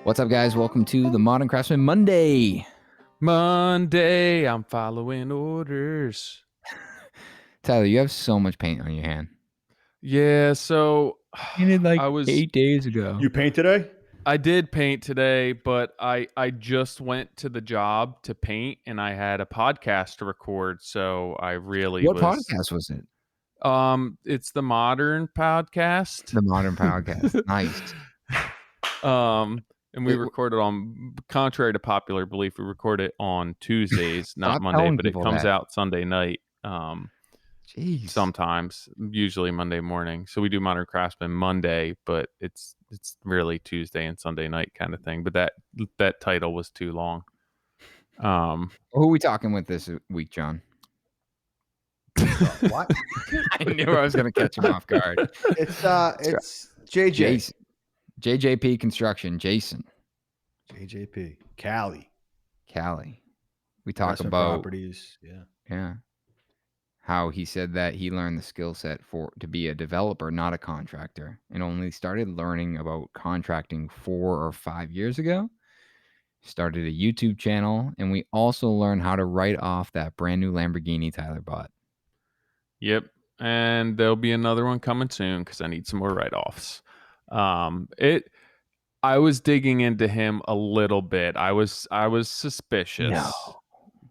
What's up, guys? Welcome to the Modern Craftsman Monday. I'm following orders. Tyler, you have so much paint on your hand. Yeah, so Painted like I was 8 days ago. You paint today? I did paint today, but I just went to the job to paint and I had a podcast to record, so I really What was podcast was it? It's the Modern Podcast. The Modern Podcast. Nice. And we Wait, recorded on, contrary to popular belief, we record it on Tuesdays, not Stop Monday, telling but it people comes that. out Sunday night. Jeez. Sometimes, usually Monday morning. So we do Modern Craftsman Monday, but it's really Tuesday and Sunday night kind of thing. But that title was too long. Who are we talking with this week, John? What? I knew I was going to catch him off guard. It's JJ. Jason. JJP Construction. Jason. JJP. Cali. We talk Craftsman about properties. Yeah. How he said that he learned the skill set to be a developer, not a contractor, and only started learning about contracting 4 or 5 years ago. Started a YouTube channel, and we also learned how to write off that brand new Lamborghini Tyler bought. Yep. And there'll be another one coming soon because I need some more write-offs. I was digging into him a little bit. I was suspicious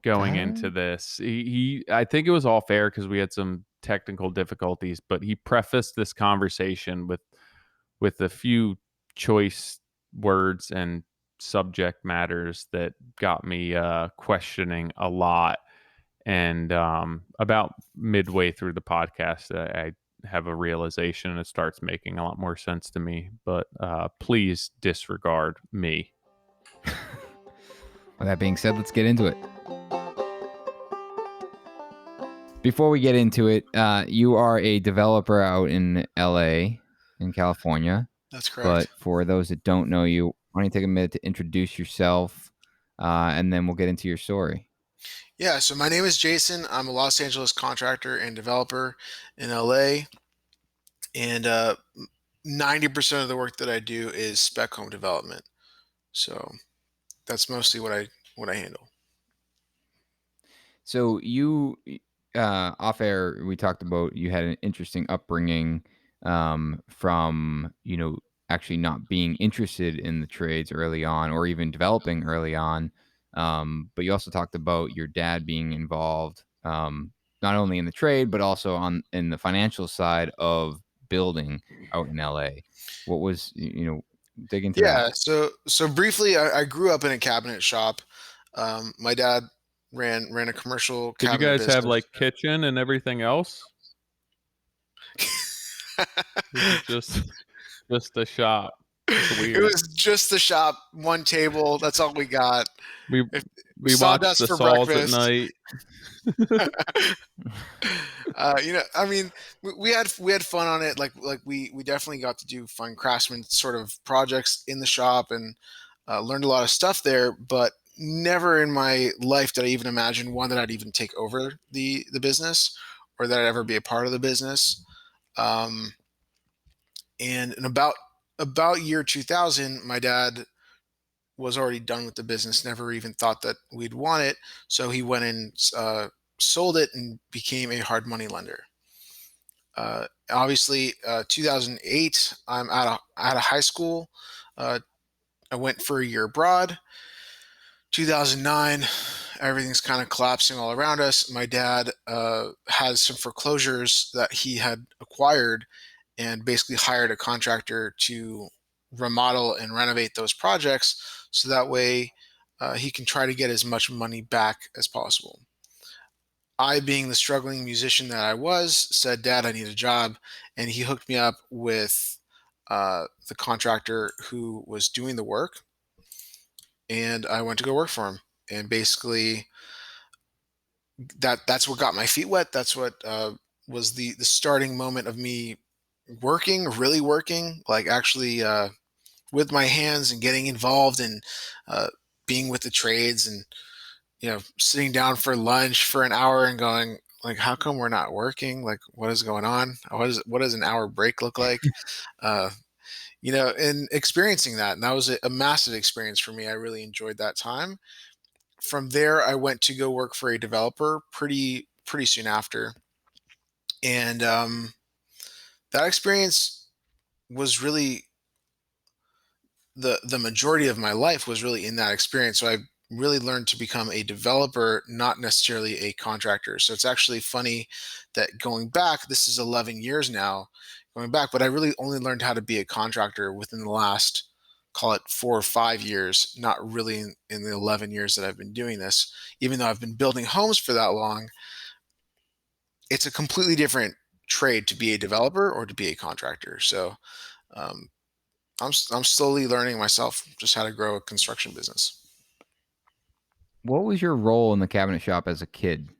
going into this. I think it was all fair because we had some technical difficulties, but he prefaced this conversation with a few choice words and subject matters that got me questioning a lot. And about midway through the podcast, I have a realization and it starts making a lot more sense to me. But please disregard me. With that being said, let's get into it. Before we get into it, you are a developer out in LA, in California. That's correct. But for those that don't know you, why don't you take a minute to introduce yourself, and then we'll get into your story. Yeah, so my name is Jason. I'm a Los Angeles contractor and developer in LA. And 90% of the work that I do is spec home development. So that's mostly what I handle. So you, off air, we talked about you had an interesting upbringing from, actually not being interested in the trades early on or even developing early on. But you also talked about your dad being involved not only in the trade, but also in the financial side of building out in LA. What was, dig into that. Yeah, so briefly, I grew up in a cabinet shop. My dad ran a commercial Did you cabinet guys business. have like kitchen and everything else? Just a shop. It was just the shop, one table. That's all we got. We watched the for Sauls breakfast. at night. We had fun on it. Like we definitely got to do fun craftsman sort of projects in the shop and learned a lot of stuff there. But never in my life did I even imagine one that I'd even take over the business or that I'd ever be a part of the business. And in about year 2000, my dad was already done with the business, never even thought that we'd want it. So he went and sold it and became a hard money lender. Obviously, 2008, I'm out of high school. I went for a year abroad. 2009, everything's kind of collapsing all around us. My dad has some foreclosures that he had acquired and basically hired a contractor to remodel and renovate those projects so that way he can try to get as much money back as possible. I, being the struggling musician that I was, said, "Dad, I need a job." And he hooked me up with the contractor who was doing the work. And I went to go work for him. And basically that's what got my feet wet. That's what was the starting moment of me really working, like actually with my hands and getting involved and being with the trades and, sitting down for lunch for an hour and going like, how come we're not working? Like, what is going on? What does an hour break look like? and experiencing that. And that was a massive experience for me. I really enjoyed that time. From there, I went to go work for a developer pretty soon after. And that experience was really the majority of my life was really in that experience. So I really learned to become a developer, not necessarily a contractor. So it's actually funny that going back, this is 11 years now going back, but I really only learned how to be a contractor within the last, call it 4 or 5 years, not really in the 11 years that I've been doing this. Even though I've been building homes for that long, it's a completely different trade to be a developer or to be a contractor. So um, I'm slowly learning myself just how to grow a construction business. What was your role in the cabinet shop as a kid?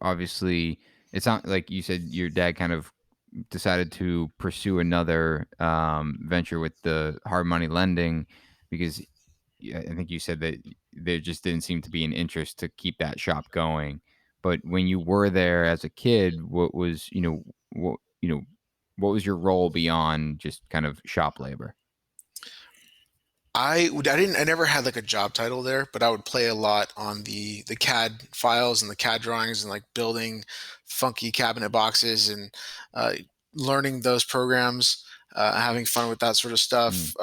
Obviously, it's not like you said your dad kind of decided to pursue another venture with the hard money lending because I think you said that there just didn't seem to be an interest to keep that shop going. But when you were there as a kid, what was what was your role beyond just kind of shop labor? I never had like a job title there, but I would play a lot on the CAD files and the CAD drawings and like building funky cabinet boxes and uh, learning those programs, having fun with that sort of Mm. stuff.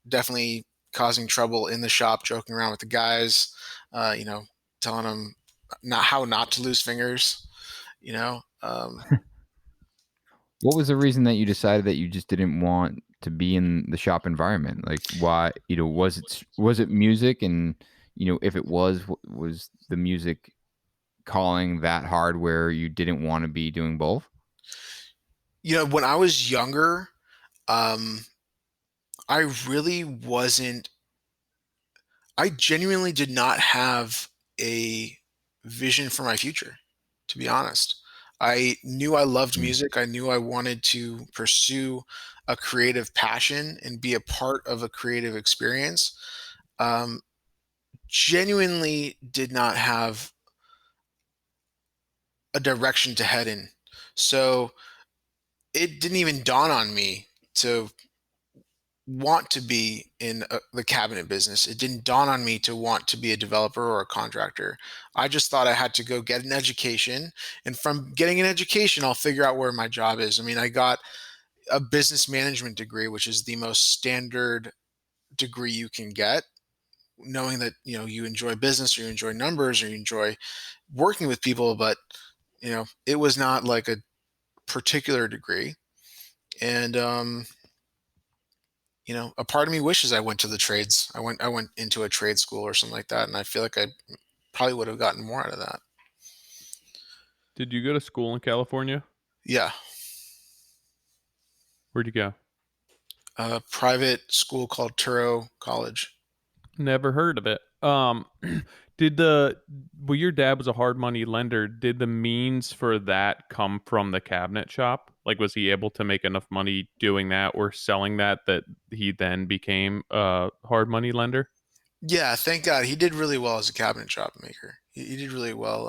Definitely causing trouble in the shop, joking around with the guys, uh, you know, telling them not how not to lose fingers. You know, What was the reason that you decided that you just didn't want to be in the shop environment? Like, why? Was it music? And if it was, was the music calling that hard where you didn't want to be doing both? when I was younger, um, I really wasn't I genuinely did not have a vision for my future, to be honest. I knew I loved Mm. music. I knew I wanted to pursue a creative passion and be a part of a creative experience. Um, Genuinely did not have a direction to head in. So it didn't even dawn on me to want to be in the cabinet business. It didn't dawn on me to want to be a developer or a contractor. I just thought I had to go get an education, and from getting an education, I'll figure out where my job is. I mean, I got a business management degree, which is the most standard degree you can get, knowing that you enjoy business or you enjoy numbers or you enjoy working with people, but it was not like a particular degree. And a part of me wishes I went to the trades. I went into a trade school or something like that, and I feel like I probably would have gotten more out of that. Did you go to school in California? Yeah, Where'd you go? a private school called Turo College. Never heard of it. Well, your dad was a hard money lender. Did the means for that come from the cabinet shop? Like, was he able to make enough money doing that or selling that he then became a hard money lender? Yeah, thank God he did really well as a cabinet shop maker. He did really well.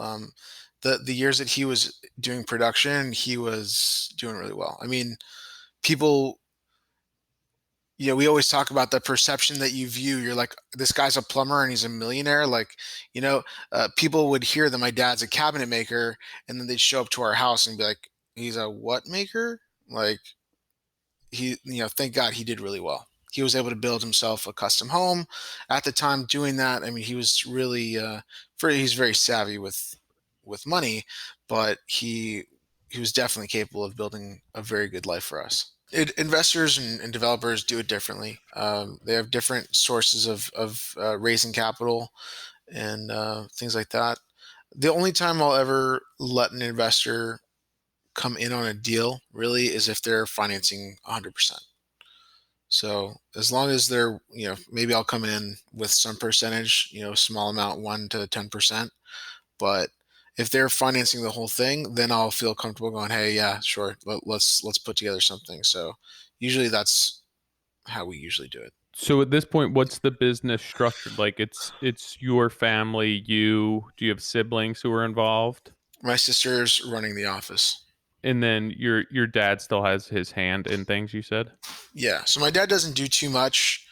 The years that he was doing production, he was doing really well. I mean, people we always talk about the perception that you view. You're like, this guy's a plumber and he's a millionaire. Like, people would hear that my dad's a cabinet maker, and then they'd show up to our house and be like, he's a what maker? Like, thank God he did really well. He was able to build himself a custom home at the time doing that. I mean, he was really, he's very savvy with money, but he was definitely capable of building a very good life for us. Investors and developers do it differently. They have different sources of raising capital and things like that. The only time I'll ever let an investor come in on a deal really is if they're financing 100%. So as long as they're, maybe I'll come in with some percentage, small amount, 1 to 10%. But if they're financing the whole thing, then I'll feel comfortable going, hey, yeah, sure, let's put together something. So usually that's how we usually do it. So at this point, what's the business structured? Like, it's your family. Do you have siblings who are involved? My sister's running the office. And then your dad still has his hand in things, you said? Yeah. So my dad doesn't do too much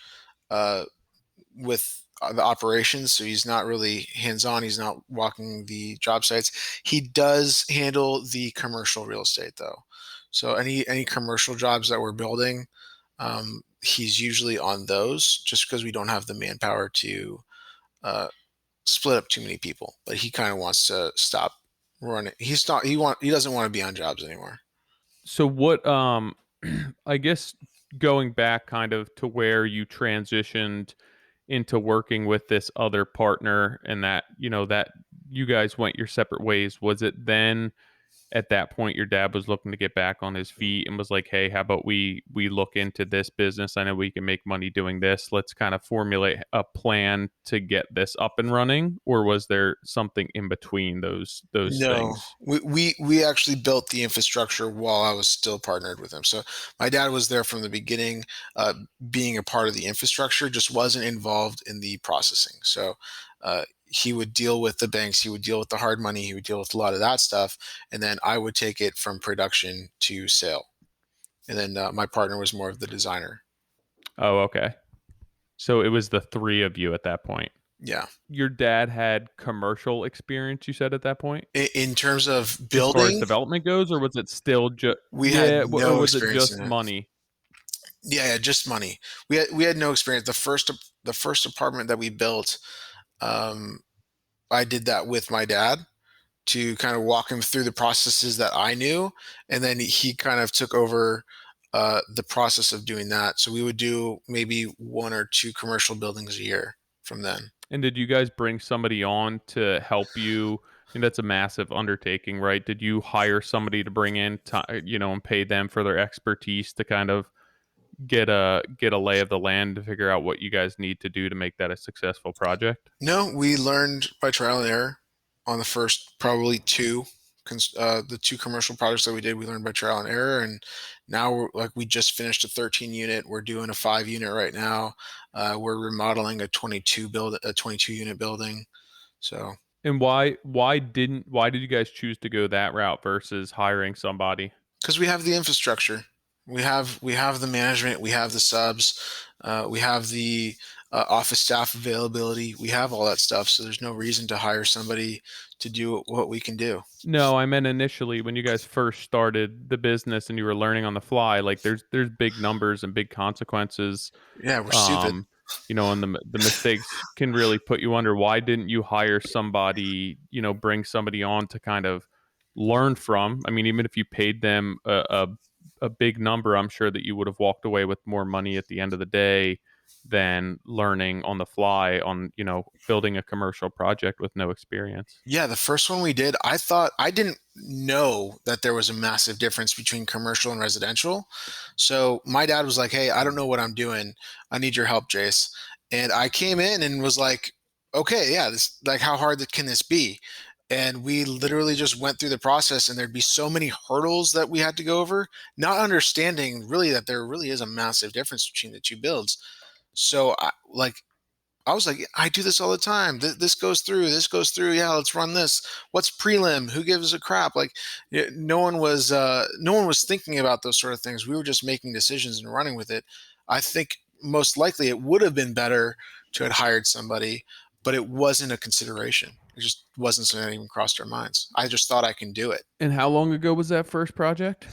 with the operations, so he's not really hands-on. He's not walking the job sites. He does handle the commercial real estate though. So any commercial jobs that we're building, he's usually on those, just because we don't have the manpower to uh, split up too many people. But he kind of wants to stop running. He doesn't want to be on jobs anymore. So what I guess going back kind of to where you transitioned into working with this other partner and that, that you guys went your separate ways, was it then at that point your dad was looking to get back on his feet and was like, hey, how about we look into this business? I know we can make money doing this. Let's kind of formulate a plan to get this up and running. Or was there something in between those No, things? we actually built the infrastructure while I was still partnered with him. So my dad was there from the beginning, being a part of the infrastructure, just wasn't involved in the processing. So he would deal with the banks, he would deal with the hard money, he would deal with a lot of that stuff, and then I would take it from production to sale. And then my partner was more of the designer. Oh, okay. So it was the three of you at that point. Yeah. Your dad had commercial experience, you said, at that point, In terms of as far as building, development goes, or was it still just we had or no was it experience just in it. money? Yeah, just money. We had no experience. The first apartment that we built, um, I did that with my dad to kind of walk him through the processes that I knew, and then he kind of took over the process of doing that. So we would do maybe one or two commercial buildings a year from then. And did you guys bring somebody on to help you? I mean, that's a massive undertaking, right? Did you hire somebody to bring in, and pay them for their expertise to kind of get a lay of the land to figure out what you guys need to do to make that a successful project? No, we learned by trial and error on the first probably the two commercial projects that we did. We learned by trial and error, and now we just finished a 13 unit. We're doing a 5 unit right now. We're remodeling a 22 unit building. So And why did you guys choose to go that route versus hiring somebody? because we have the infrastructure, we have the management, we have the subs, we have the office staff availability, we have all that stuff. So there's no reason to hire somebody to do what we can do. No, I meant initially when you guys first started the business and you were learning on the fly, like there's big numbers and big consequences. Yeah, we're stupid. And the mistakes can really put you under. Why didn't you hire somebody, bring somebody on to kind of learn from? I mean, even if you paid them a big number, I'm sure that you would have walked away with more money at the end of the day than learning on the fly on, building a commercial project with no experience. Yeah, the first one we did, I didn't know that there was a massive difference between commercial and residential. So my dad was like, "Hey, I don't know what I'm doing. I need your help, Jace." And I came in and was like, "Okay, yeah, this like how hard can this be?" And we literally just went through the process, and there'd be so many hurdles that we had to go over, not understanding really that there really is a massive difference between the two builds. So I was like, I do this all the time. This goes through. This goes through. Yeah, let's run this. What's prelim? Who gives a crap? Like, no one was thinking about those sort of things. We were just making decisions and running with it. I think most likely it would have been better to have hired somebody, but it wasn't a consideration. It just wasn't something that even crossed our minds. I just thought I can do it. And how long ago was that first project?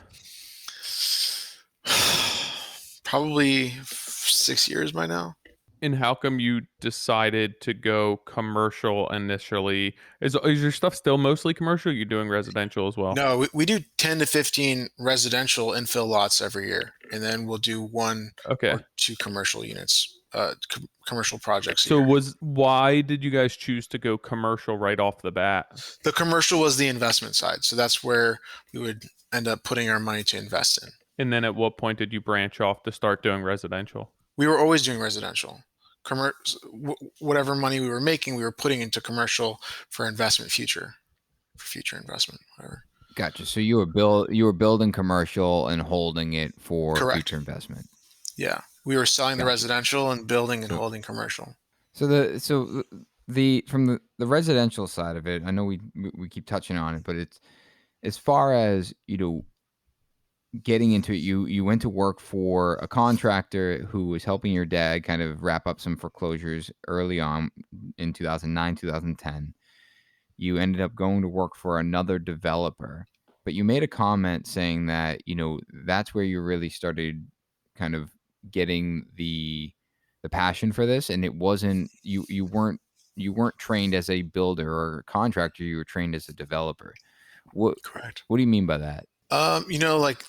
Probably 6 years by now. And how come you decided to go commercial initially? Is your stuff still mostly commercial? Or are you doing residential as well? No, we do 10 to 15 residential infill lots every year, and then we'll do one Okay. or two commercial units, commercial projects a So year. why did you guys choose to go commercial right off the bat? The commercial was the investment side, so that's where we would end up putting our money to invest in. And then at what point did you branch off to start doing residential? We were always doing residential. Whatever money we were making, we were putting into commercial for future investment, whatever. Gotcha. So you were building commercial and holding it for Correct. future investment. Yeah, we were selling the Gotcha. residential and building and So- holding commercial. So the from the residential side of it, I know we keep touching on it, but as far as, getting into it, you went to work for a contractor who was helping your dad kind of wrap up some foreclosures early on in 2009, 2010. You ended up going to work for another developer, but you made a comment saying that, that's where you really started kind of getting the passion for this, and it wasn't you weren't trained as a builder or a contractor, you were trained as a developer. What Correct. what do you mean by that? Like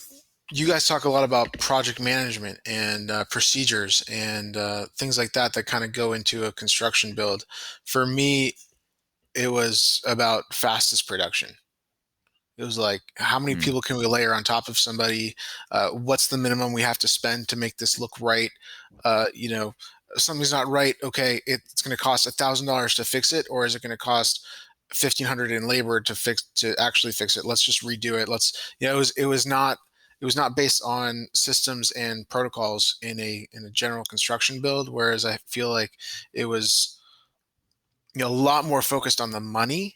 you guys talk a lot about project management and procedures and things like that kind of go into a construction build. For me, it was about fastest production. It was like, how many Mm, people can we layer on top of somebody? What's the minimum we have to spend to make this look right? Something's not right. Okay, it's going to cost $1,000 to fix it, or is it going to cost 1,500 in labor to actually fix it? Let's just redo it. It was not based on systems and protocols in a general construction build. Whereas I feel like it was a lot more focused on the money,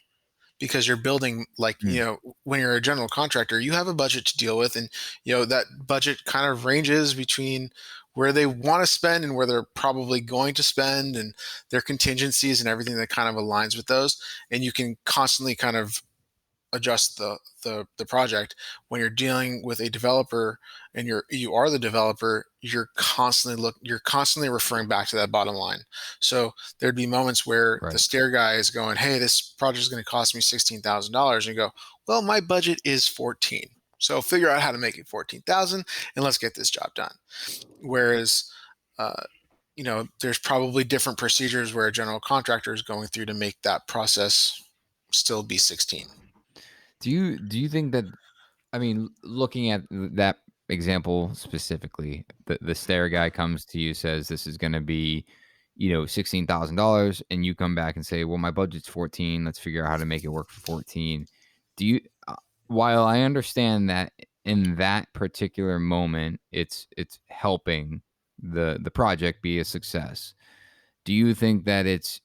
because you're building, like, mm, when you're a general contractor, you have a budget to deal with, and that budget kind of ranges between where they want to spend and where they're probably going to spend, and their contingencies and everything that kind of aligns with those, and you can constantly kind of adjust the project. When you're dealing with a developer and you are the developer, you're constantly referring back to that bottom line. So there'd be moments where the right. stair guy is going, hey, this project is going to cost me $16,000, and you go, well, my budget is 14, so figure out how to make it 14,000 and let's get this job done. Whereas there's probably different procedures where a general contractor is going through to make that process still be 16. Do you think that, I mean, looking at that example specifically, the stair guy comes to you, says this is going to be, $16,000, and you come back and say, well, my budget's 14. Let's figure out how to make it work for 14. Do you? While I understand that in that particular moment, it's helping the project be a success. Do you think that it's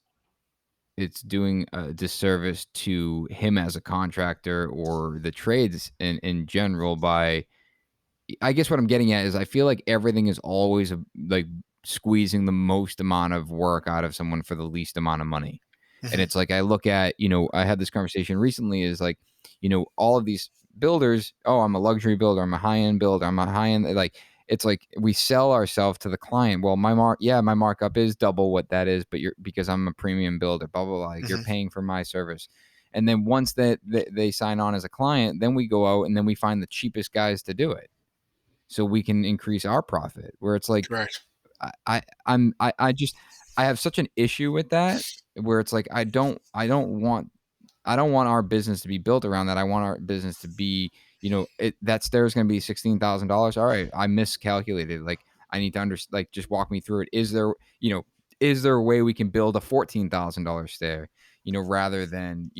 doing a disservice to him as a contractor or the trades in general by, I guess what I'm getting at is I feel like everything is always like squeezing the most amount of work out of someone for the least amount of money. And Mhm. it's like I look at, I had this conversation recently is like, all of these builders, oh, I'm a luxury builder, I'm a high-end builder, I'm a high-end, like it's like we sell ourselves to the client. Well, my markup is double what that is, but because I'm a premium builder, blah blah blah. Like you're Mhm. paying for my service. And then once that they sign on as a client, then we go out and then we find the cheapest guys to do it so we can increase our profit. Where it's like Correct. I have such an issue with that, where it's like I don't want our business to be built around that. I want our business to be, that stair is going to be $16,000. All right, I miscalculated. Like I need to understand. Like just walk me through it. Is there a way we can build a $14,000 stair? Rather than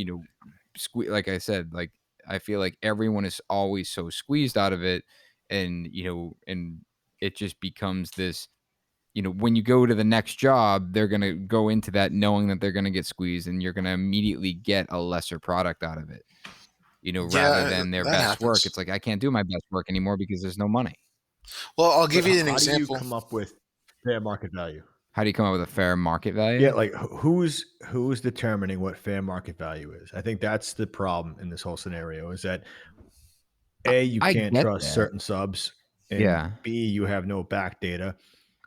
like I said, like I feel like everyone is always so squeezed out of it, and it just becomes this. When you go to the next job, they're going to go into that knowing that they're going to get squeezed, and you're going to immediately get a lesser product out of it, rather Yeah, than their that best work. It's happens. like, I can't do my best work anymore because there's no money. Well, I'll But give how, you an how do you example. come up with fair market value? How do you come up with a fair market Yeah, value? like who's determining what fair market value is? I think that's the problem in this whole scenario is that I, A, you I can't get trust that. certain subs, and Yeah. B, you have no back data.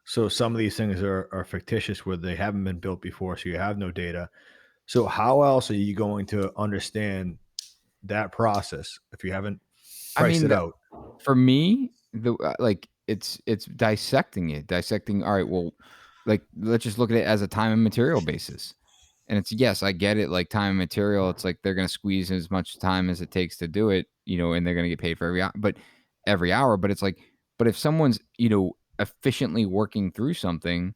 So some of these things are fictitious where they haven't been built before, so you have no data. So how else are you going to understand that process if you haven't I priced mean, it out? for me, like it's dissecting. All right, well, like let's just look at it as a time and material basis. And it's, yes, I get it. Like time and material, it's like they're gonna squeeze as much time as it takes to do it, and they're gonna get paid for every hour. But it's like, but if someone's efficiently working through something,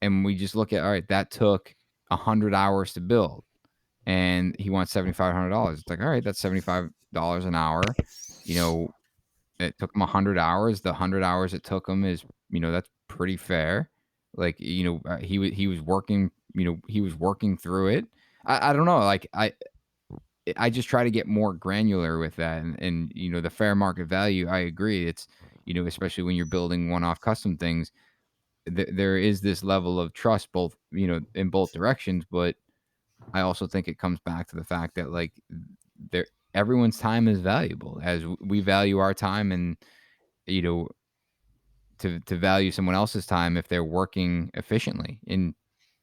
and we just look at, all right, that took 100 hours to build, and he wants $7,500. It's like, all right, that's $75 an hour. You know, it took him 100 hours. The 100 hours it took him is, that's pretty fair. Like, he was working, he was working through it. I don't know. Like I just try to get more granular with that, and the fair market value. I agree. It's especially when you're building one-off custom things, there is this level of trust both in both directions, but I also think it comes back to the fact that like there everyone's time is valuable as we value our time, and you know to value someone else's time if they're working efficiently. And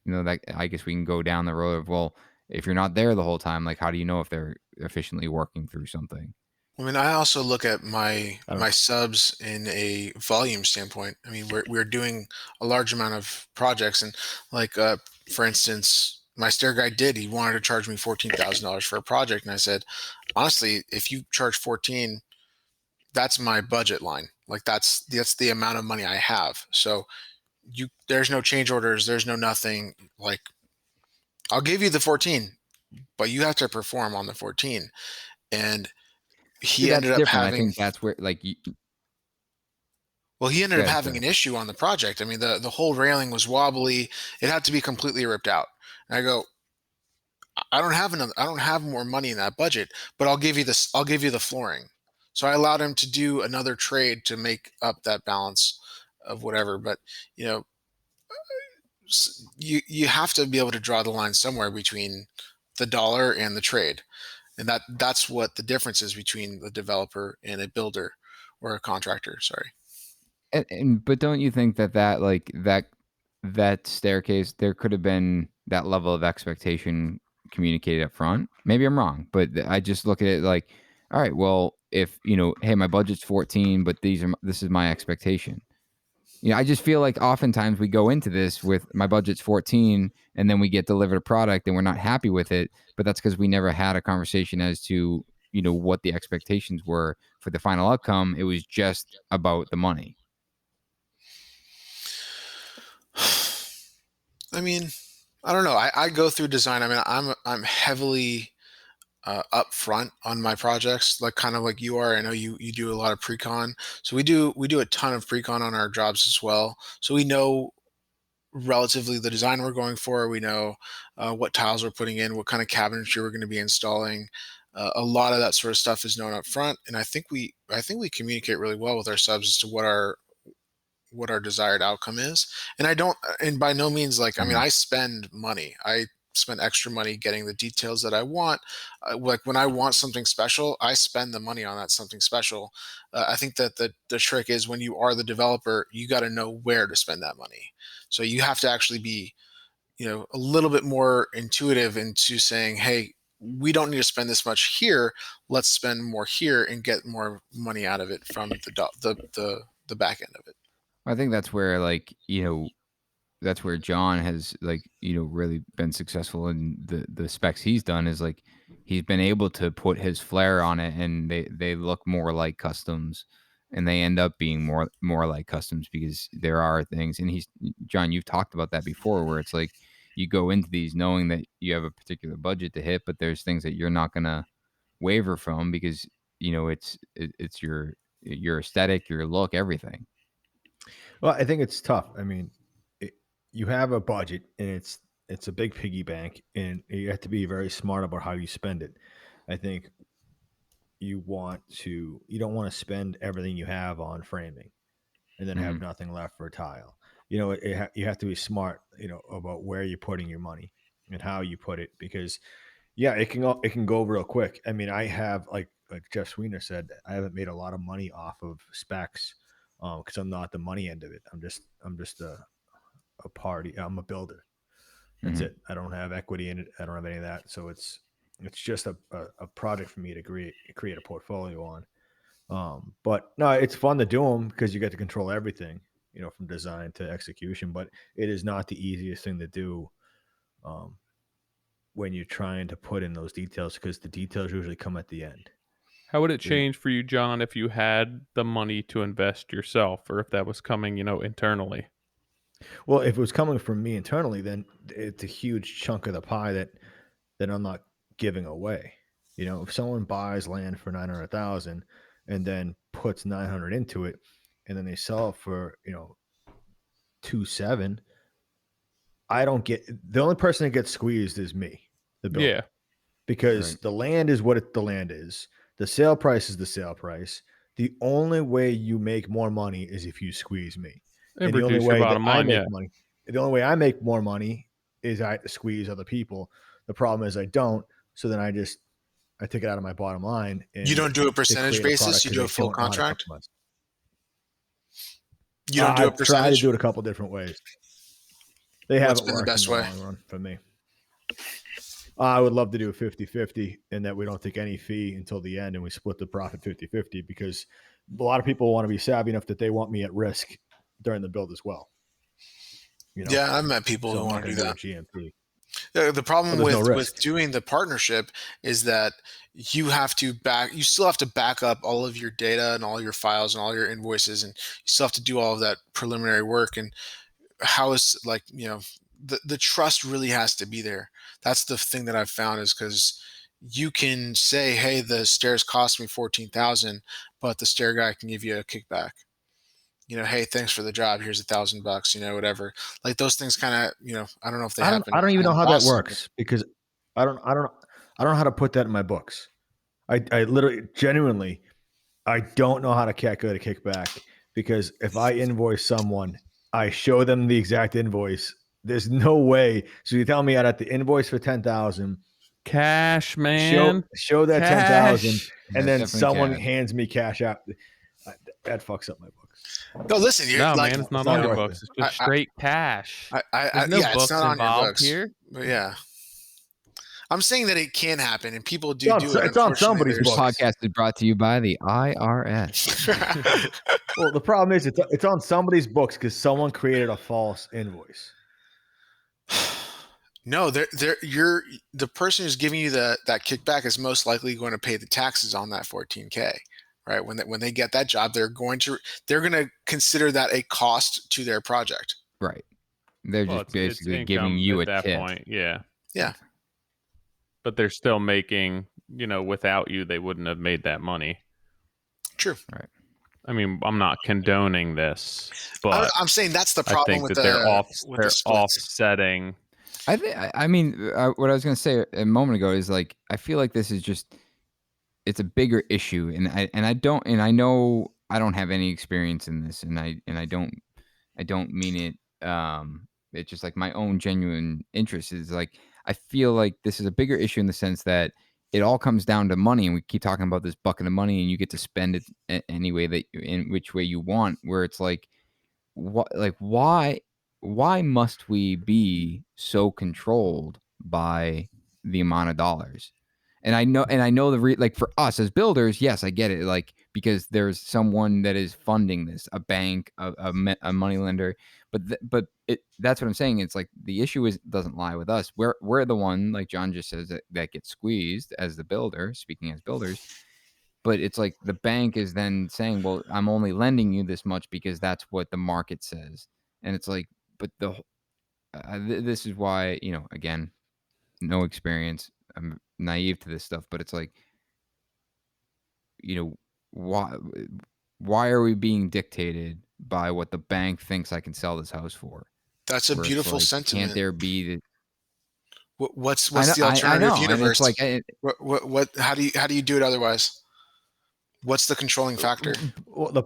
that I guess we can go down the road of, well, if you're not there the whole time, like how do you know if they're efficiently working through something? I mean, I also look at my I don't my subs in a volume standpoint. I mean, we're doing a large amount of projects, and like for instance, my stair guy he wanted to charge me $14,000 for a project, and I said, honestly, if you charge 14, that's my budget line. Like that's the amount of money I have. So there's no change orders, there's no nothing. Like I'll give you the 14, but you have to perform on the 14. And See, he that's ended up different. I having think that's where like you Well, he ended go up ahead, having sorry. an issue on the project. I mean, the whole railing was wobbly. It had to be completely ripped out. And I go, I don't have enough. I don't have more money in that budget, but I'll give you this. I'll give you the flooring. So I allowed him to do another trade to make up that balance of whatever. But you know, you have to be able to draw the line somewhere between the dollar and the trade, and that's what the difference is between the developer and a builder or a contractor. Sorry. But don't you think like that staircase, there could have been that level of expectation communicated up front? Maybe I'm wrong, but I just look at it like, all right, well, if hey, my budget's 14, but this is my expectation. I just feel like oftentimes we go into this with my budget's 14, and then we get delivered a product and we're not happy with it, but that's because we never had a conversation as to what the expectations were for the final outcome. It was just about the money. I mean, I don't know. I go through design. I mean, I'm heavily upfront on my projects, like kind of like you are. I know you do a lot of pre-con, so we do a ton of pre-con on our jobs as well. So we know relatively the design we're going for. We know what tiles we're putting in, what kind of cabinetry we're going to be installing. A lot of that sort of stuff is known up front, and I think we communicate really well with our subs as to what our desired outcome is. And I don't, and by no means, like, I mean, Mhm. I spend money. I spend extra money getting the details that I want. Like when I want something special, I spend the money on that something special. I think that the trick is when you are the developer, you got to know where to spend that money. So you have to actually be, a little bit more intuitive into saying, hey, we don't need to spend this much here. Let's spend more here and get more money out of it from the back end of it. I think that's where like that's where John has like really been successful in the specs he's done, is like he's been able to put his flair on it, and they look more like customs, and they end up being more like customs because there are things. And John, you've talked about that before, where it's like you go into these knowing that you have a particular budget to hit, but there's things that you're not gonna waver from because it's your aesthetic, your look, everything. Well, I think it's tough. I mean, you have a budget, and it's a big piggy bank, and you have to be very smart about how you spend it. I think you don't want to spend everything you have on framing and then have Mhm. nothing left for tile. You have to be smart, about where you're putting your money and how you put it, because yeah, it can go real quick. I mean, I have like Jeff Sweener said, I haven't made a lot of money off of specs because I'm not the money end of it. I'm just a party. I'm a builder. That's Mhm. it. I don't have equity in it. I don't have any of that. So it's just a project for me to create a portfolio on. But no, it's fun to do them because you get to control everything, from design to execution. But it is not the easiest thing to do um, when you're trying to put in those details, because the details usually come at the end. How would it So you, change for you, John, if you had the money to invest yourself, or if that was coming, internally? well, if it was coming from me internally, then it's a huge chunk of the pie that I'm not giving away. If someone buys land for 900,000 and then puts 900 into it, and then they sell it for 2.7, I don't get, the only person that gets squeezed is me, the Yeah. builder. because the land is what the land is. The sale price is the sale price. The only way you make more money is if you squeeze me. And And the only reduce your way that bottom I line. make Yeah. money, the only way I make more money is I have to squeeze other people. The problem is I don't. So then I take it out of my bottom line. And You don't do a they percentage create a basis. product You because do they a full don't know how to contract. compromise. You don't do a I've tried to percentage. do it a couple different ways. They What's haven't been the worked in best the way? long run for me. I would love to do a 50-50 and that we don't take any fee until the end and we split the profit 50-50 because a lot of people want to be savvy enough that they want me at risk during the build as well. You know? Yeah, I've met people So who I'm not want to going do to that. do a GMP. The problem Well, there's no with risk. doing the partnership is that you still have to back up all of your data and all your files and all your invoices, and you still have to do all of that preliminary work. And how is like, the trust really has to be there. That's the thing that I've found, is because you can say, hey, the stairs cost me 14,000, but the stair guy can give you a kickback. Hey, thanks for the job. Here's $1,000. Whatever. Like those things kind of, I don't know if they happen. I don't even know in how that Boston, works because I don't know how to put that in my books. I literally genuinely I don't know how to calculate a kickback because if I invoice someone, I show them the exact invoice. There's no way. So you tell me I'd have to invoice for 10,000, Cash, man. show that Cash. 10,000, Yeah, and then definitely someone cash. hands me cash out. That fucks up my books. No, listen, you're No, like, man, it's not not on your worth books. it. It's just straight cash. There's no yeah, it's books not on your involved books. here. But yeah, I'm saying that it can happen, and people do It's do it. it's on somebody's Unfortunately, books. Podcast is brought to you by the IRS. there's- Well, the problem is it's on somebody's books because someone created a false invoice. No, the person who's giving you that kickback is most likely going to pay the taxes on that 14K, right? When they get that job, they're going to consider that a cost to their project. Right. They're Well, just it's basically giving income you a at that tip. point. Yeah. Yeah. But they're still making, without you, they wouldn't have made that money. True. Right. I mean, I'm not condoning this, but I'm saying that's the I problem think with that they're the splits. offsetting. I think. I mean, what I was going to say a moment ago is like I feel like this is just it's a bigger issue, and I know I don't have any experience in this, and I don't mean it. It's just like my own genuine interest is like I feel like this is a bigger issue in the sense that it all comes down to money, and we keep talking about this bucket of money, and you get to spend it any way that in which way you want. Where it's like, why must we be so controlled by the amount of dollars? And I know like for us as builders, yes, I get it. Like because there's someone that is funding this, a bank, a money lender. But that's what I'm saying. It's like the issue doesn't lie with us. We're the one, like John just says, that gets squeezed as the builder. Speaking as builders, but it's like the bank is then saying, well, I'm only lending you this much because that's what the market says. And it's like, but this is why, again, no experience. I'm naive to this stuff, but it's like, why are we being dictated by what the bank thinks I can sell this house for? That's a Where it's beautiful like, sentiment. Can't there be What's I know, the alternative I know. universe? And it's like, what how do you do it otherwise? What's the controlling factor? Well, the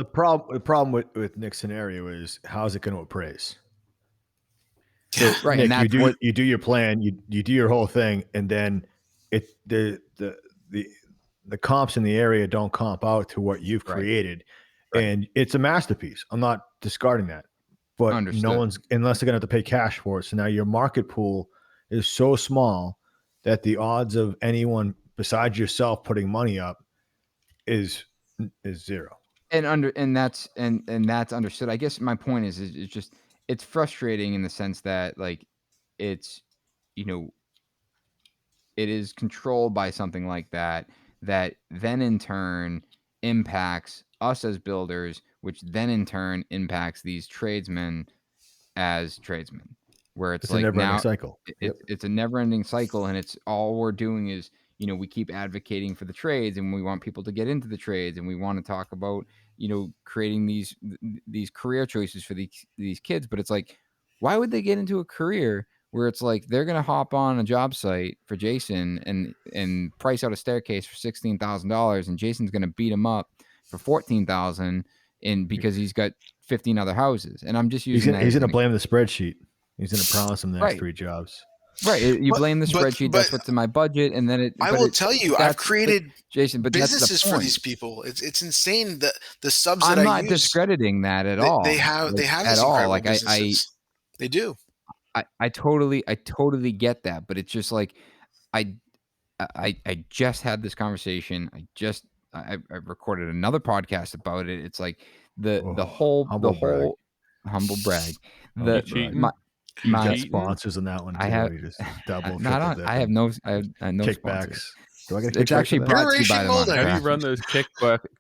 problem with Nick's scenario is how's it going to appraise? So right, Nick, and that's you do your plan, you do your whole thing, and then the comps in the area don't comp out to what you've created, Right. and it's a masterpiece. I'm not discarding that, but Understood. no one's unless they're going to have to pay cash for it. So now your market pool is so small that the odds of anyone besides yourself putting money up is zero. and that's understood. I guess my point is it's just it's frustrating in the sense that like it's it is controlled by something like that then in turn impacts us as builders, which then in turn impacts these tradesmen as tradesmen, where it's a like never-ending now cycle. it's a never-ending cycle, and it's all we're doing is we keep advocating for the trades, and we want people to get into the trades, and we want to talk about creating these career choices for these kids. But it's like, why would they get into a career where it's like they're gonna hop on a job site for Jason and price out a staircase for $16,000, and Jason's gonna beat him up for $14,000 because he's got 15 other houses. And I'm just using that He's as gonna blame the spreadsheet. He's gonna promise him the next right. 3 jobs. Right. You But blame the but spreadsheet. but That's what's in my budget, and then I will tell you, I've created Jason. But that's the businesses for point. these people. It's insane that the subs that I'm I not use, discrediting that at all. they have like, have at these all. incredible Like businesses. They do. I totally get that, but it's just like I just had this conversation. I recorded another podcast about it. It's like the whole humble brag. Humble cheating? brag. He's got cheating? sponsors in that one too. I have You just double, not triple on. dip I have and no sponsors. kickbacks. Do I get a It's kickback actually for that? brought to you by the Iteration Modern molding. How do you Craftsman. run those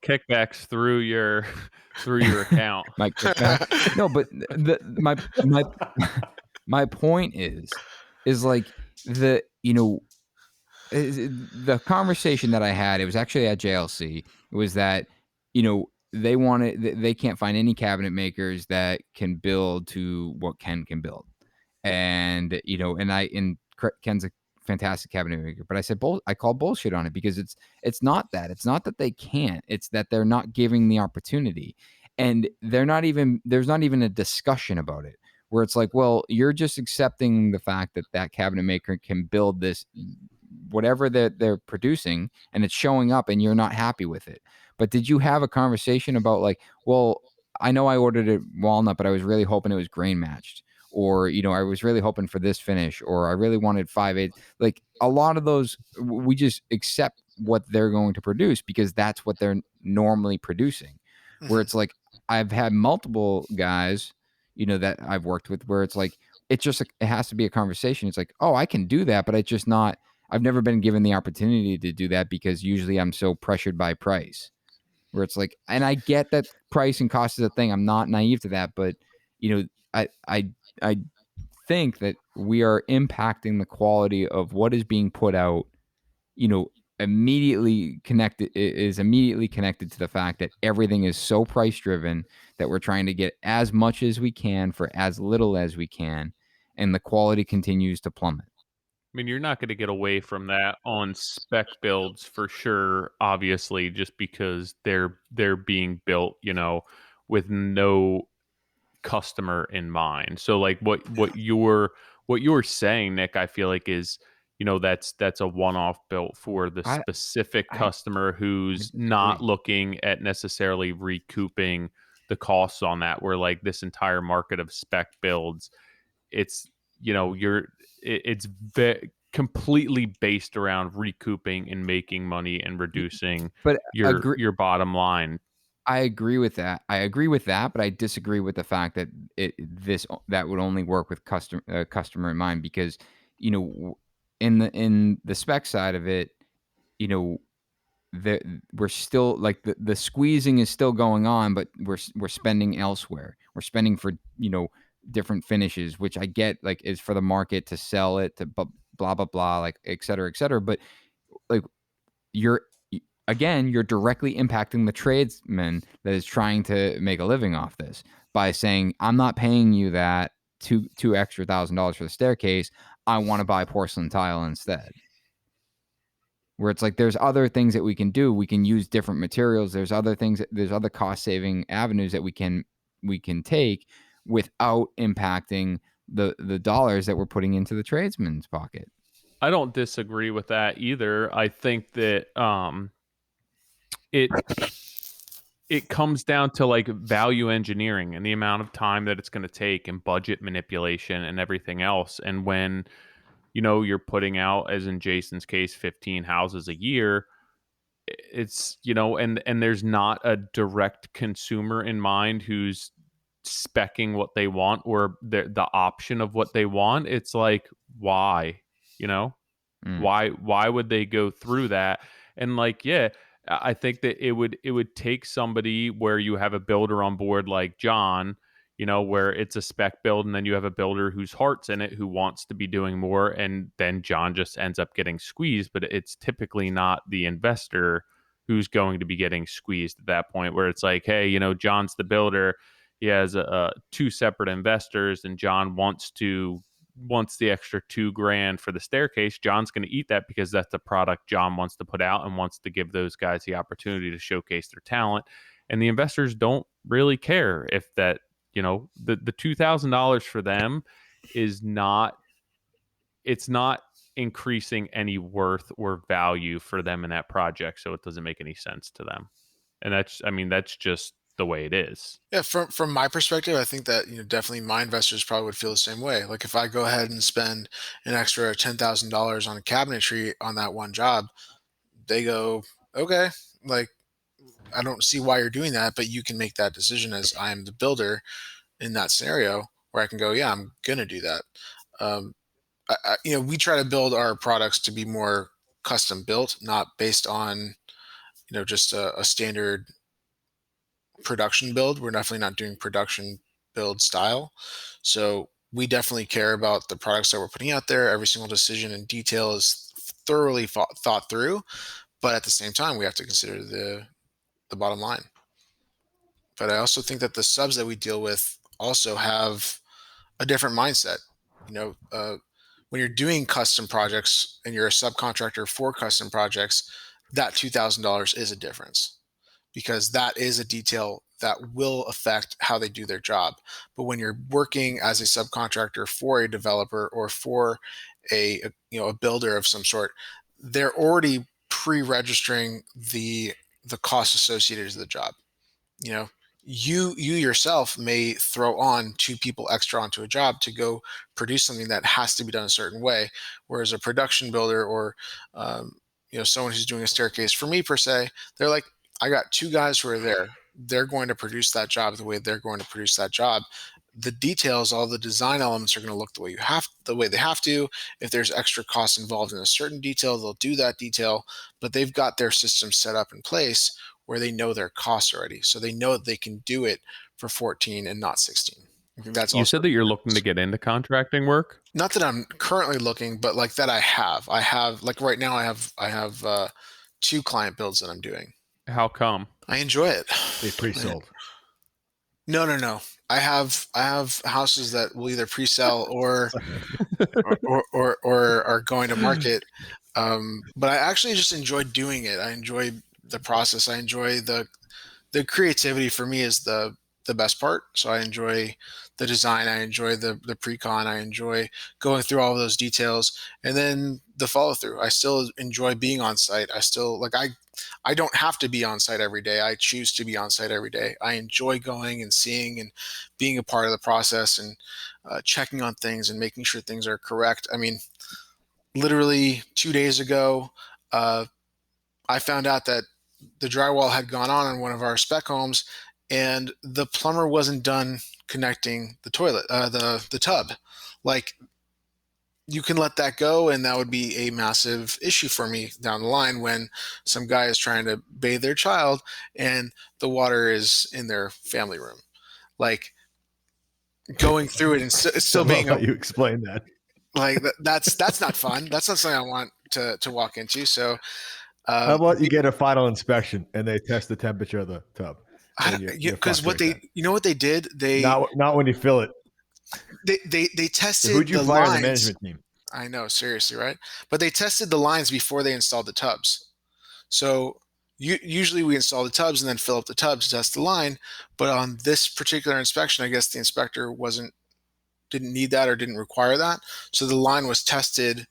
kickbacks through your account? My kickback. No, but my point is like the the conversation that I had, it was actually at JLC, was that they can't find any cabinet makers that can build to what Ken can build. And Ken's a fantastic cabinet maker, but I said I call bullshit on it, because it's not that they can't, it's that they're not giving the opportunity, and there's not even a discussion about it, where it's like, well, you're just accepting the fact that cabinet maker can build this whatever they're producing, and it's showing up, and you're not happy with it. But did you have a conversation about like, well, I know I ordered it walnut, but I was really hoping it was grain matched, or I was really hoping for this finish, or I really wanted 5/8. Like a lot of those, we just accept what they're going to produce because that's what they're normally producing. Where it's like, I've had multiple guys, that I've worked with, where it's like, it has to be a conversation. It's like, oh, I can do that, but it's just not. I've never been given the opportunity to do that, because usually I'm so pressured by price. Where it's like, and I get that price and cost is a thing. I'm not naive to that, but I think that we are impacting the quality of what is being put out. Immediately connected to the fact that everything is so price driven that we're trying to get as much as we can for as little as we can, and the quality continues to plummet. I mean, you're not going to get away from that on spec builds for sure, obviously, just because they're being built, with no customer in mind. So like what you're saying, Nick, I feel like is, that's a one-off built for the specific customer who's not looking at necessarily recouping the costs on that, where like this entire market of spec builds, it's it's completely based around recouping and making money and reducing your bottom line. I agree with that, but I disagree with the fact that that would only work with customer in mind, because in the spec side of it, we're still like the squeezing is still going on, but we're spending elsewhere. We're spending for different finishes, which I get, like, is for the market to sell it to blah blah blah, like et cetera, but like you're directly impacting the tradesman that is trying to make a living off this by saying, I'm not paying you that two extra $1,000 for the staircase. I want to buy porcelain tile instead. Where it's like, there's other things that we can do. We can use different materials. There's other things. There's other cost saving avenues that we can take without impacting the dollars that we're putting into the tradesman's pocket. I don't disagree with that either. I think that it comes down to like value engineering and the amount of time that it's going to take, and budget manipulation and everything else. And when you're putting out, as in Jason's case, 15 houses a year, it's and there's not a direct consumer in mind who's speccing what they want, or the option of what they want. It's like, why? Why would they go through that? And like, yeah, I think that it would take somebody where you have a builder on board like John, where it's a spec build, and then you have a builder whose heart's in it, who wants to be doing more, and then John just ends up getting squeezed. But it's typically not the investor who's going to be getting squeezed at that point, where it's like, hey, John's the builder, he has two separate investors, and John wants to wants the extra $2,000 for the staircase. John's going to eat that because that's the product John wants to put out and wants to give those guys the opportunity to showcase their talent. And the investors don't really care if that, the $2,000 for them is not, it's not increasing any worth or value for them in that project. So it doesn't make any sense to them. And that's just the way it is. Yeah, from my perspective, I think that definitely my investors probably would feel the same way. Like if I go ahead and spend an extra $10,000 on a cabinetry on that one job, they go, okay, like I don't see why you're doing that, but you can make that decision as I am the builder in that scenario where I can go, yeah, I'm gonna do that. We try to build our products to be more custom built, not based on just a standard production build. We're definitely not doing production build style. So we definitely care about the products that we're putting out there. Every single decision and detail is thoroughly thought through, but at the same time, we have to consider the bottom line. But I also think that the subs that we deal with also have a different mindset. When you're doing custom projects and you're a subcontractor for custom projects, that $2,000 is a difference, because that is a detail that will affect how they do their job. But when you're working as a subcontractor for a developer or for a builder of some sort, they're already pre-registering the costs associated to the job. You yourself may throw on 2 people extra onto a job to go produce something that has to be done a certain way, whereas a production builder or someone who's doing a staircase for me per se, they're like, I got 2 guys who are there. They're going to produce that job the way they're going to produce that job. The details, all the design elements are going to look the way they have to. If there's extra costs involved in a certain detail, they'll do that detail, but they've got their system set up in place where they know their costs already. So they know that they can do it for 14 and not 16. I think that's You said that you're looking to get into contracting work? Not that I'm currently looking, but like that I have like right now I have 2 client builds that I'm doing. How come? I enjoy it. They pre-sold. No. I have houses that will either pre-sell or are going to market. But I actually just enjoy doing it. I enjoy the process. I enjoy the creativity. For me is the best part. So I enjoy the design. I enjoy the pre-con. I enjoy going through all of those details, and then the follow through. I still enjoy being on site. I still I don't have to be on site every day. I choose to be on site every day. I enjoy going and seeing and being a part of the process and checking on things and making sure things are correct. I mean, literally 2 days ago, I found out that the drywall had gone on one of our spec homes, and the plumber wasn't done connecting the toilet, the tub. Like, you can let that go, and that would be a massive issue for me down the line when some guy is trying to bathe their child and the water is in their family room. Like, going through it and still being you explain that. Like that's not fun. That's not something I want to walk into. So how about you get a final inspection and they test the temperature of the tub? Because what they did, they not when you fill it. They tested. So who'd you the fire lines. the management team? I know, seriously, right? But they tested the lines before they installed the tubs. So usually we install the tubs and then fill up the tubs to test the line. But on this particular inspection, I guess the inspector didn't need that or didn't require that. So the line was tested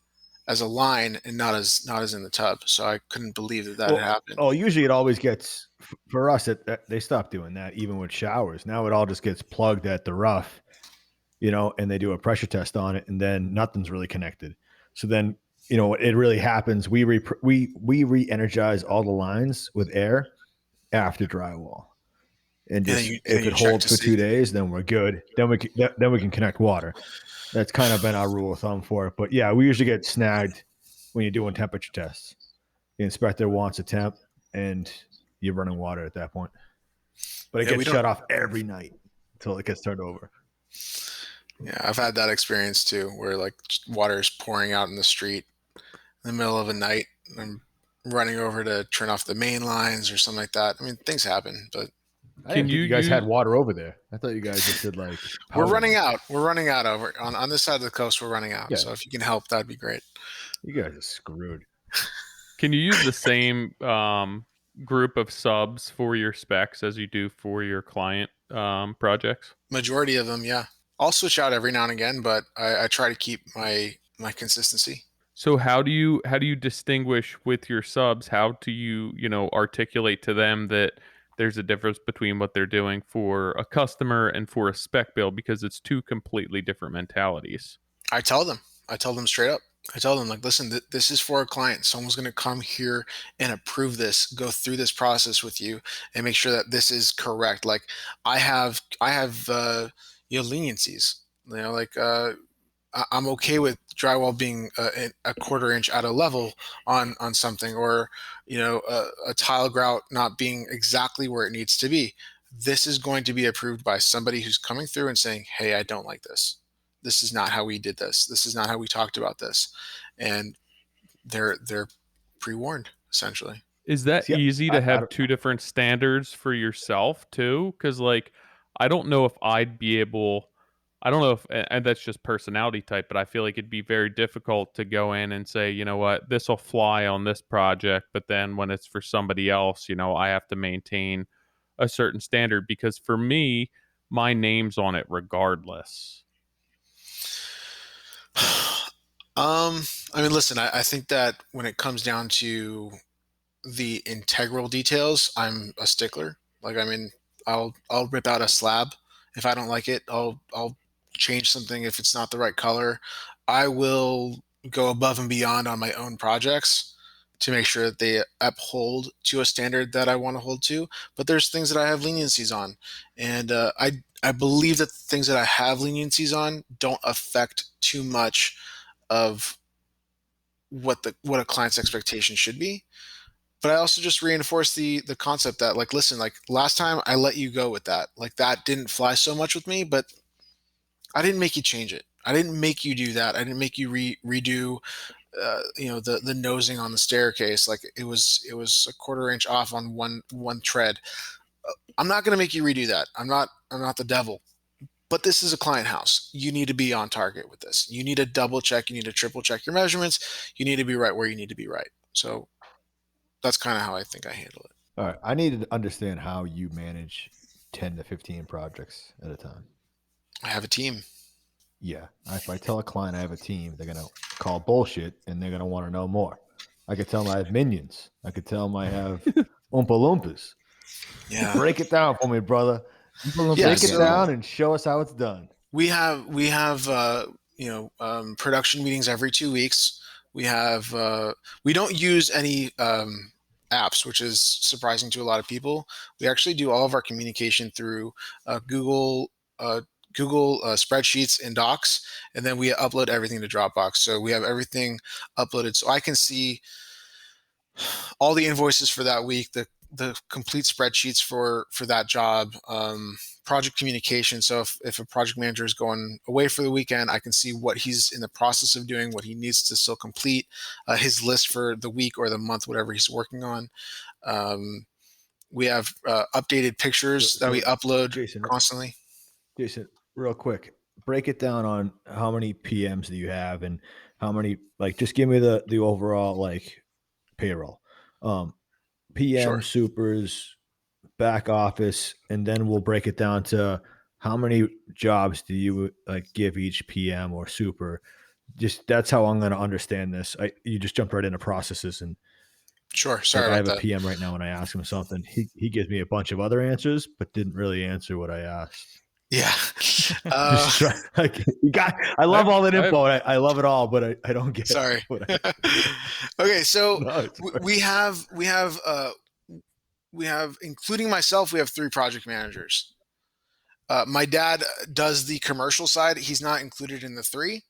as a line and not as in the tub. So I couldn't believe that had happened. Oh, usually it always gets, for us, they stopped doing that even with showers. Now it all just gets plugged at the rough, and they do a pressure test on it, and then nothing's really connected. So then, it really happens. We re-energize all the lines with air after drywall. And just if it holds for 2 days, then we're good. Then we can connect water. That's kind of been our rule of thumb for it. But yeah, we usually get snagged when you're doing temperature tests. The inspector wants a temp, and you're running water at that point. But it gets shut off every night until it gets turned over. Yeah, I've had that experience too, where like water is pouring out in the street in the middle of a night, and I'm running over to turn off the main lines or something like that. I mean, things happen, but I didn't Can think you you guys had use water over there. I thought you guys just did like. We're powder. running out. We're running out over on this side of the coast. We're running out. Yeah. So if you can help, that'd be great. You guys are screwed. can you use the same group of subs for your specs as you do for your client projects? Majority of them, yeah. I'll switch out every now and again, but I try to keep my consistency. So how do you distinguish with your subs? How do you articulate to them that there's a difference between what they're doing for a customer and for a spec build, because it's two completely different mentalities? I tell them straight up. I tell them, like, listen, this is for a client. Someone's going to come here and approve this, go through this process with you, and make sure that this is correct. Like, I have leniencies. Like I'm okay with drywall being a quarter inch out of level on something, or a tile grout not being exactly where it needs to be. This is going to be approved by somebody who's coming through and saying, hey, I don't like this. This is not how we did this. This is not how we talked about this. And they're pre-warned, essentially. Is that See, easy to have two different standards for yourself too? Because like, I don't know if I'd be able. I don't know if, and that's just personality type, but I feel like it'd be very difficult to go in and say, you know what, this will fly on this project, but then when it's for somebody else, I have to maintain a certain standard, because for me, my name's on it regardless. I mean, listen, I think that when it comes down to the integral details, I'm a stickler. Like, I mean, I'll rip out a slab if I don't like it. I'll change something if it's not the right color. I will go above and beyond on my own projects to make sure that they uphold to a standard that I want to hold to. But there's things that I have leniencies on, and I believe that the things that I have leniencies on don't affect too much of what a client's expectation should be. But I also just reinforce the concept that, like, listen, like, last time I let you go with that. Like, that didn't fly so much with me, but I didn't make you change it. I didn't make you do that. I didn't make you redo the nosing on the staircase. Like, it was a quarter inch off on one tread. I'm not going to make you redo that. I'm not the devil. But this is a client house. You need to be on target with this. You need to double check. You need to triple check your measurements. You need to be right where you need to be right. So that's kind of how I think I handle it. All right. I need to understand how you manage 10 to 15 projects at a time. I have a team. Yeah. If I tell a client I have a team, they're going to call bullshit and they're going to want to know more. I could tell them I have minions. I could tell them I have Oompa Loompas. Yeah. Break it down for me, brother. Break it down and show us how it's done. We have production meetings every 2 weeks. We have we don't use any apps, which is surprising to a lot of people. We actually do all of our communication through Google spreadsheets and docs, and then we upload everything to Dropbox. So we have everything uploaded, so I can see all the invoices for that week, the complete spreadsheets for that job, project communication. So if a project manager is going away for the weekend, I can see what he's in the process of doing, what he needs to still complete, his list for the week or the month, whatever he's working on. We have updated pictures that we upload constantly. Jason, real quick, break it down on how many PMs do you have and how many, like, just give me the overall, like, payroll. PM, Sure. supers, back office, and then we'll break it down to how many jobs do you give each PM or super. Just that's how I'm going to understand this. You just jumped right into processes, and sure. Sorry about I have that. a PM right now. When I ask him something, he gives me a bunch of other answers, but didn't really answer what I asked. Yeah. I love all that info. I love it all, but I don't get. Sorry. Okay, so we have, including myself, we have 3 project managers. My dad does the commercial side. He's not included in the 3.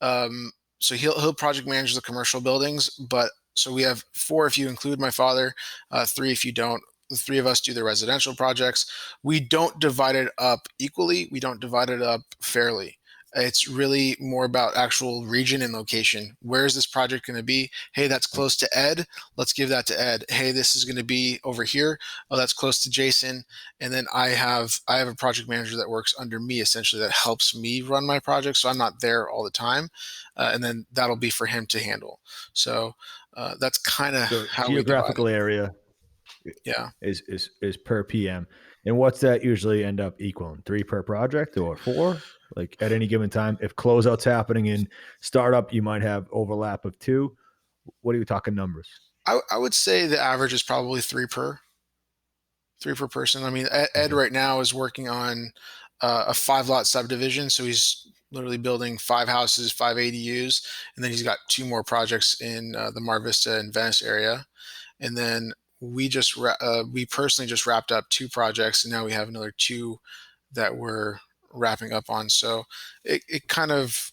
So he'll project manage the commercial buildings, but so we have 4 if you include my father, 3 if you don't. The 3 of us do the residential projects. We don't divide it up equally. We don't divide it up fairly. It's really more about actual region and location. Where is this project going to be? Hey, that's close to Ed. Let's give that to Ed. Hey, this is going to be over here. Oh, that's close to Jason. And then I have a project manager that works under me, essentially, that helps me run my project. So I'm not there all the time. And then that'll be for him to handle. So that's kind of So how we divide geographical it. area Yeah. is per PM. And what's that usually end up equaling? 3 per project or 4? Like at any given time, if closeout's happening in startup, you might have overlap of 2. What are you talking numbers? I would say the average is probably 3 per person. I mean, Ed Okay. right now is working on a 5-lot subdivision, so he's literally building 5 houses, 5 ADUs, and then he's got 2 more projects in the Mar Vista and Venice area. And then we personally just wrapped up 2 projects, and now we have another 2 that we're wrapping up on. So it kind of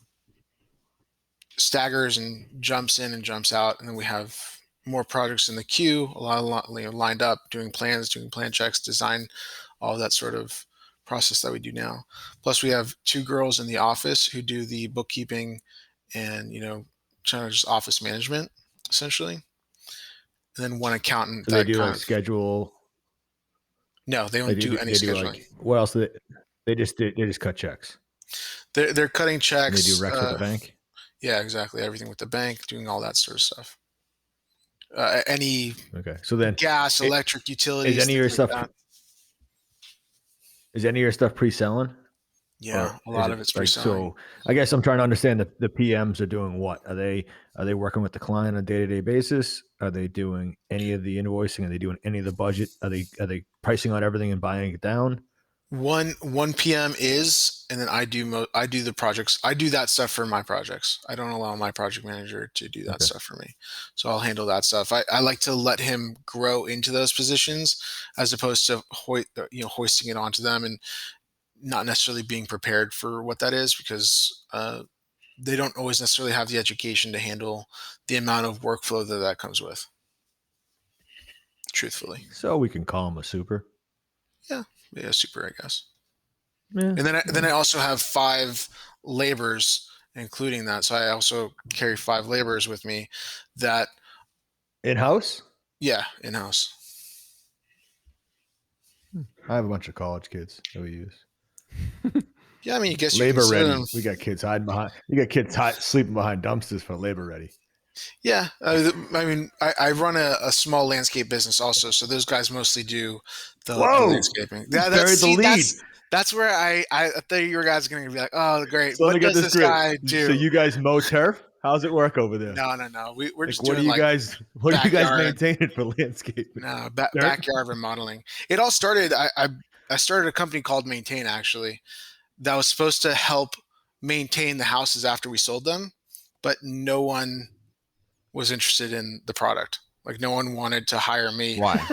staggers and jumps in and jumps out, and then we have more projects in the queue, a lot lined up, doing plans, doing plan checks, design, all that sort of process that we do now. Plus, we have 2 girls in the office who do the bookkeeping and kind of just office management, essentially, and then 1 accountant So they that do kind like of schedule. no, they don't do any They do scheduling. like what else? They just cut checks. They're cutting And checks. they do recs with the bank. Yeah, exactly. Everything with the bank, doing all that sort of stuff. Any Okay. So then gas, electric, utilities, any of your things like stuff that. is any of your stuff pre-selling? Yeah, a Or lot is of it it's like pre-selling. so? I guess I'm trying to understand the PMs are doing what? Are they working with the client on a day-to-day basis? Are they doing any of the invoicing? Are they doing any of the budget? Are they pricing out everything and buying it down? One PM is, and then I do the projects. I do that stuff for my projects. I don't allow my project manager to do that Okay. stuff for me. So I'll handle that stuff. I like to let him grow into those positions as opposed to hoisting it onto them and not necessarily being prepared for what that is, because they don't always necessarily have the education to handle the amount of workflow that comes with. Truthfully, So we can call him a super. yeah, super, I guess. Yeah. And then I also have 5 laborers, including that. So I also carry 5 laborers with me that, In-house? yeah, in house. I have a bunch of college kids that we use. Yeah, I mean, I guess you Labor consider ready. them. We got kids hiding behind. You got kids sleeping behind dumpsters for labor ready. Yeah, I mean, I run a small landscape business also, so those guys mostly do the Whoa! landscaping. Yeah, Buried the lead. that's where I thought your guys are going to be like, oh, great. So let What me get does this this straight. guy do? So you guys mow turf? How's it work over there? No. We're Like, just what doing are you like guys? What are you guys backyard. maintaining for landscaping? No, Dirt? backyard remodeling. It all started. I started a company called Maintain, actually, that was supposed to help maintain the houses after we sold them, but no one was interested in the product. Like, no one wanted to hire me. Why?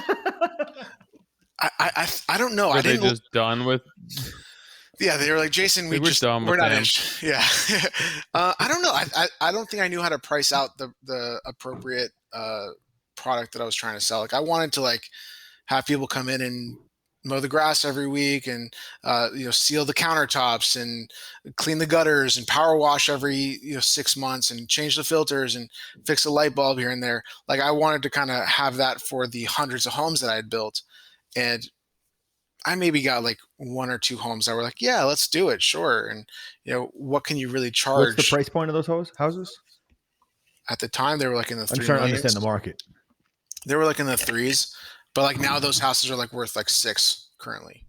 I don't know. Were I they didn't. just done with? Yeah, they were like, Jason, They were done we're with not them. interested. Yeah, I don't know. I don't think I knew how to price out the appropriate product that I was trying to sell. Like, I wanted to like have people come in and mow the grass every week and seal the countertops and clean the gutters and power wash every 6 months and change the filters and fix a light bulb here and there. Like, I wanted to kind of have that for the hundreds of homes that I had built, and I maybe got like 1 or 2 homes that were like, yeah, let's do it, sure. And what can you really charge? What's the price point of those houses? At the time, they were like in the I'm 3 trying to millions. understand the market. They were like in the 3s, but like now those houses are like worth like 6 currently.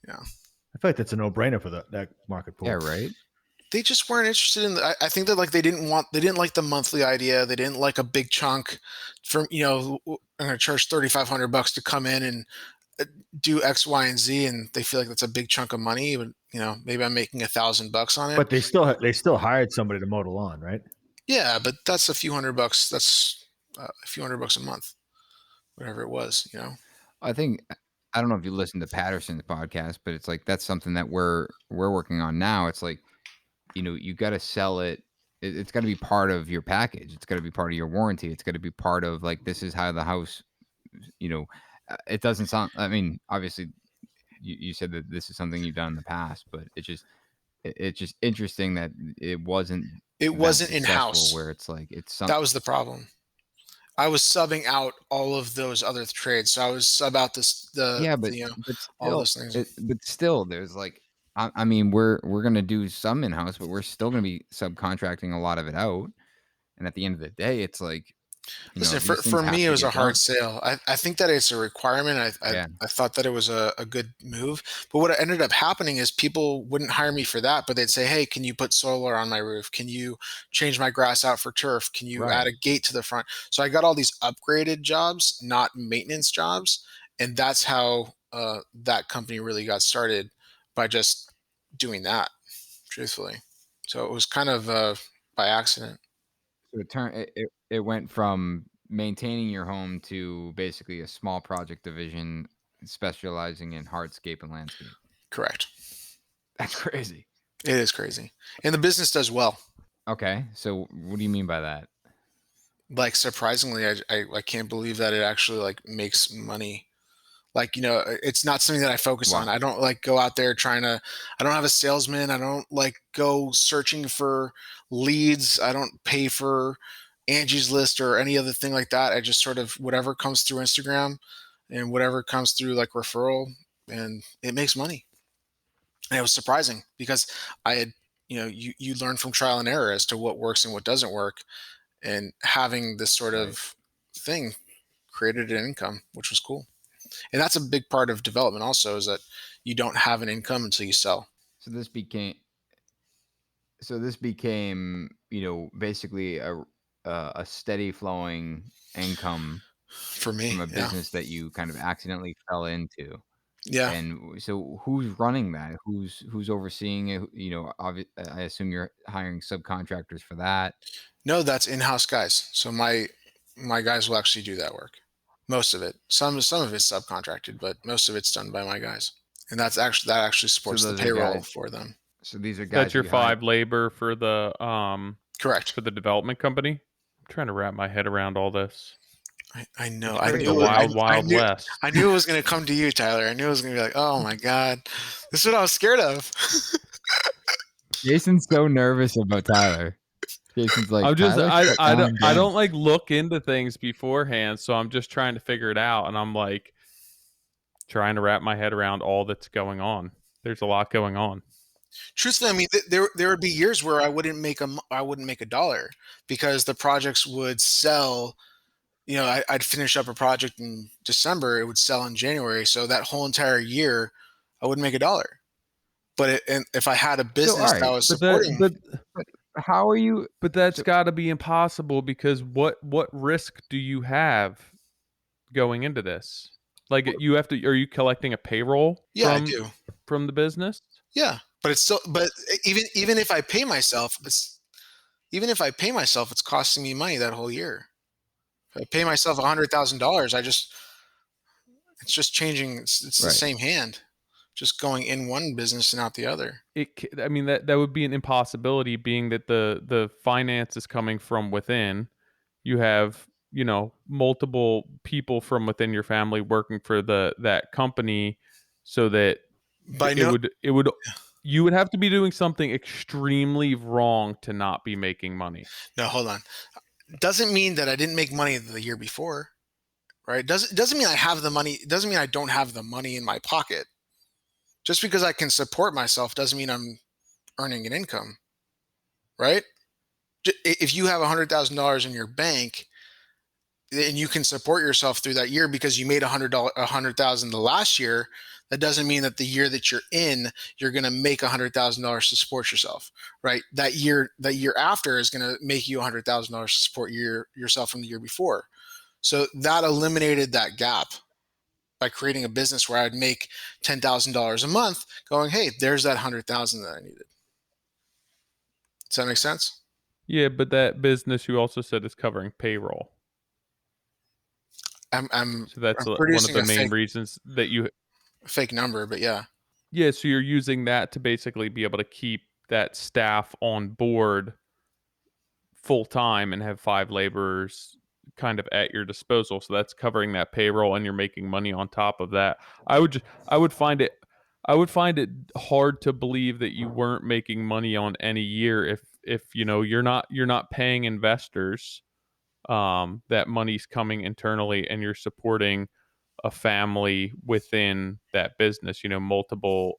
I feel like that's a no-brainer for that market pool. Yeah, right. They just weren't interested in. I think that like they didn't like the monthly idea. They didn't like a big chunk from I'm going to charge $3,500 to come in and do X, Y, and Z, and they feel like that's a big chunk of money. But maybe I'm making $1,000 on it. But they still hired somebody to mow the lawn, right? Yeah, but that's a few $100. That's a few $100 a month, whatever it was. I think I don't know if you listen to Patterson's podcast, but it's like that's something that we're working on now. It's like you got to sell it. It's got to be part of your package. It's got to be part of your warranty. It's got to be part of like this is how the house. It doesn't sound. I mean, obviously, you said that this is something you've done in the past, but it just it's just interesting that it wasn't It that wasn't successful. in-house. Where it's like it's That was the problem. I was subbing out all of those other trades. So I was sub out yeah, but all still, those things. there's like I mean we're gonna do some in house, but we're still gonna be subcontracting a lot of it out. And at the end of the day, it's like Listen, these things for have me, it to was a get done. hard sale. I think that it's a requirement. Yeah, I thought that it was a good move. But what ended up happening is people wouldn't hire me for that, but they'd say, hey, can you put solar on my roof? Can you change my grass out for turf? Can you add right. a gate to the front? So I got all these upgraded jobs, not maintenance jobs. And that's how that company really got started, by just doing that, truthfully. So it was kind of by accident. So it went from maintaining your home to basically a small project division specializing in hardscape and landscape. Correct. That's crazy. It is crazy. And the business does well. Okay, so what do you mean by that? Like, surprisingly, I can't believe that it actually like makes money. Like, it's not something that I focus on. Wow. I don't like go out there I don't have a salesman. I don't like go searching for leads. I don't pay for Angie's List or any other thing like that. I just sort of, whatever comes through Instagram and whatever comes through like referral, and it makes money. And it was surprising because I had, you learn from trial and error as to what works and what doesn't work. And having this sort Right. of thing created an income, which was cool. And that's a big part of development also, is that you don't have an income until you sell. So this became basically a steady flowing income For me, from a yeah. business that you kind of accidentally fell into. Yeah. And so who's running that? Who's overseeing it? I assume you're hiring subcontractors for that. No, that's in-house guys. So my guys will actually do that work. Most of it. Some of it's subcontracted, but most of it's done by my guys. And that actually So supports the those are payroll guys. for them. So these are So that's guys your you hire. 5 labor for the Correct. development company. I'm trying to wrap my head around all this. I know. It's I crazy. The knew it. wild, wild west. I knew it was going to come to you, Tyler. I knew it was going to be like, oh my God, this is what I was scared of. Jason's so nervous about Tyler. Jason's like, I'm just Tyler, shut down I again." don't like look into things beforehand, so I'm just trying to figure it out, and I'm like trying to wrap my head around all that's going on. There's a lot going on. Truthfully, I mean, there would be years where I wouldn't make a dollar because the projects would sell. I'd finish up a project in December, it would sell in January. So that whole entire year, I wouldn't make a dollar. But and if I had a business that was supporting, but how are you? But that's got to be impossible because what risk do you have going into this? Like you have to. Are you collecting a payroll yeah, I do. from the business? Yeah, but it's still. But even if I pay myself, it's costing me money that whole year. If I pay myself $100,000, it's just changing. It's the Right. same hand, just going in one business and out the other. I mean that would be an impossibility, being that the finance is coming from within. You have multiple people from within your family working for that company, so that But it would you would have to be doing something extremely wrong to not be making money. no, hold on. Doesn't mean that I didn't make money the year before, right? Doesn't mean I have the money. Doesn't mean I don't have the money in my pocket. Just because I can support myself doesn't mean I'm earning an income, right? If you have $100,000 in your bank and you can support yourself through that year because you made $100,000 the last year, that doesn't mean that the year that you're in, you're going to make $100,000 to support yourself, right? That year after is going to make you $100,000 to support yourself from the year before. So that eliminated that gap by creating a business where I'd make $10,000 a month, going, hey, there's that $100,000 that I needed. Does that make sense? Yeah, but that business you also said is covering payroll. So that's one of the main reasons that you fake number, but yeah. Yeah, so you're using that to basically be able to keep that staff on board full time and have 5 laborers kind of at your disposal. So that's covering that payroll, and you're making money on top of that. I would find it I would find it hard to believe that you weren't making money on any year if you're not paying investors, that money's coming internally and you're supporting a family within that business, multiple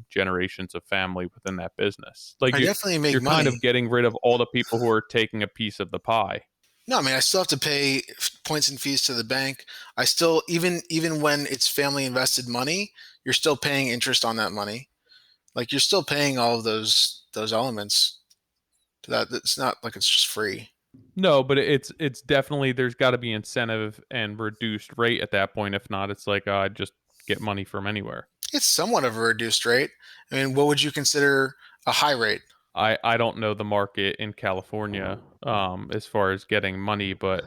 generations of family within that business. Like I definitely make you're kind of money. getting rid of all the people who are taking a piece of the pie. No, I mean, I still have to pay points and fees to the bank. I still, even when it's family invested money, you're still paying interest on that money. Like you're still paying all of those elements to that. It's not like it's just free. No, but it's definitely, there's got to be incentive and reduced rate at that point. If not, it's like just get money from anywhere. It's somewhat of a reduced rate. I mean, what would you consider a high rate? I don't know the market in California as far as getting money, but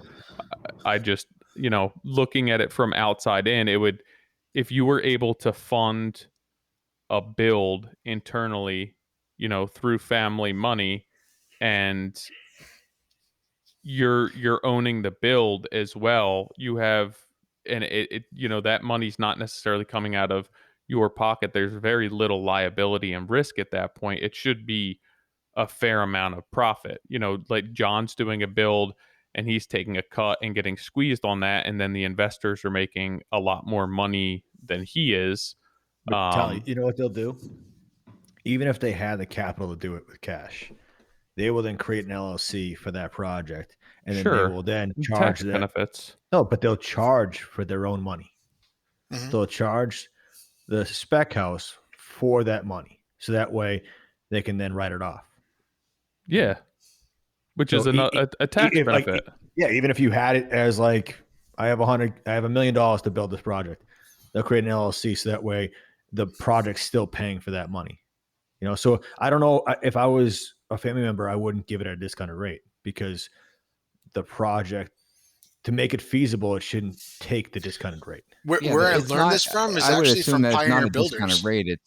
I just, looking at it from outside in, it would, if you were able to fund a build internally, through family money, and you're owning the build as well, you have, and that money's not necessarily coming out of your pocket. There's very little liability and risk at that point. It should be a fair amount of profit. Like John's doing a build and he's taking a cut and getting squeezed on that, and then the investors are making a lot more money than he is. But Tally, you know what they'll do? Even if they had the capital to do it with cash, they will then create an LLC for that project, and then Sure. they will then Tax charge that. benefits. No, but they'll charge for their own money. Mhm. They'll charge the spec house for that money, so that way they can then write it off. Yeah, which So is a tax benefit. Yeah, even if you had it as like, I have $1 million to build this project, they'll create an LLC so that way the project's still paying for that money. So I don't know, if I was a family member, I wouldn't give it at a discounted rate, because the project, to make it feasible, it shouldn't take the discounted rate. Where I learned this from is I would actually assume from that it's not Pioneer a discounted Builders. rate. It's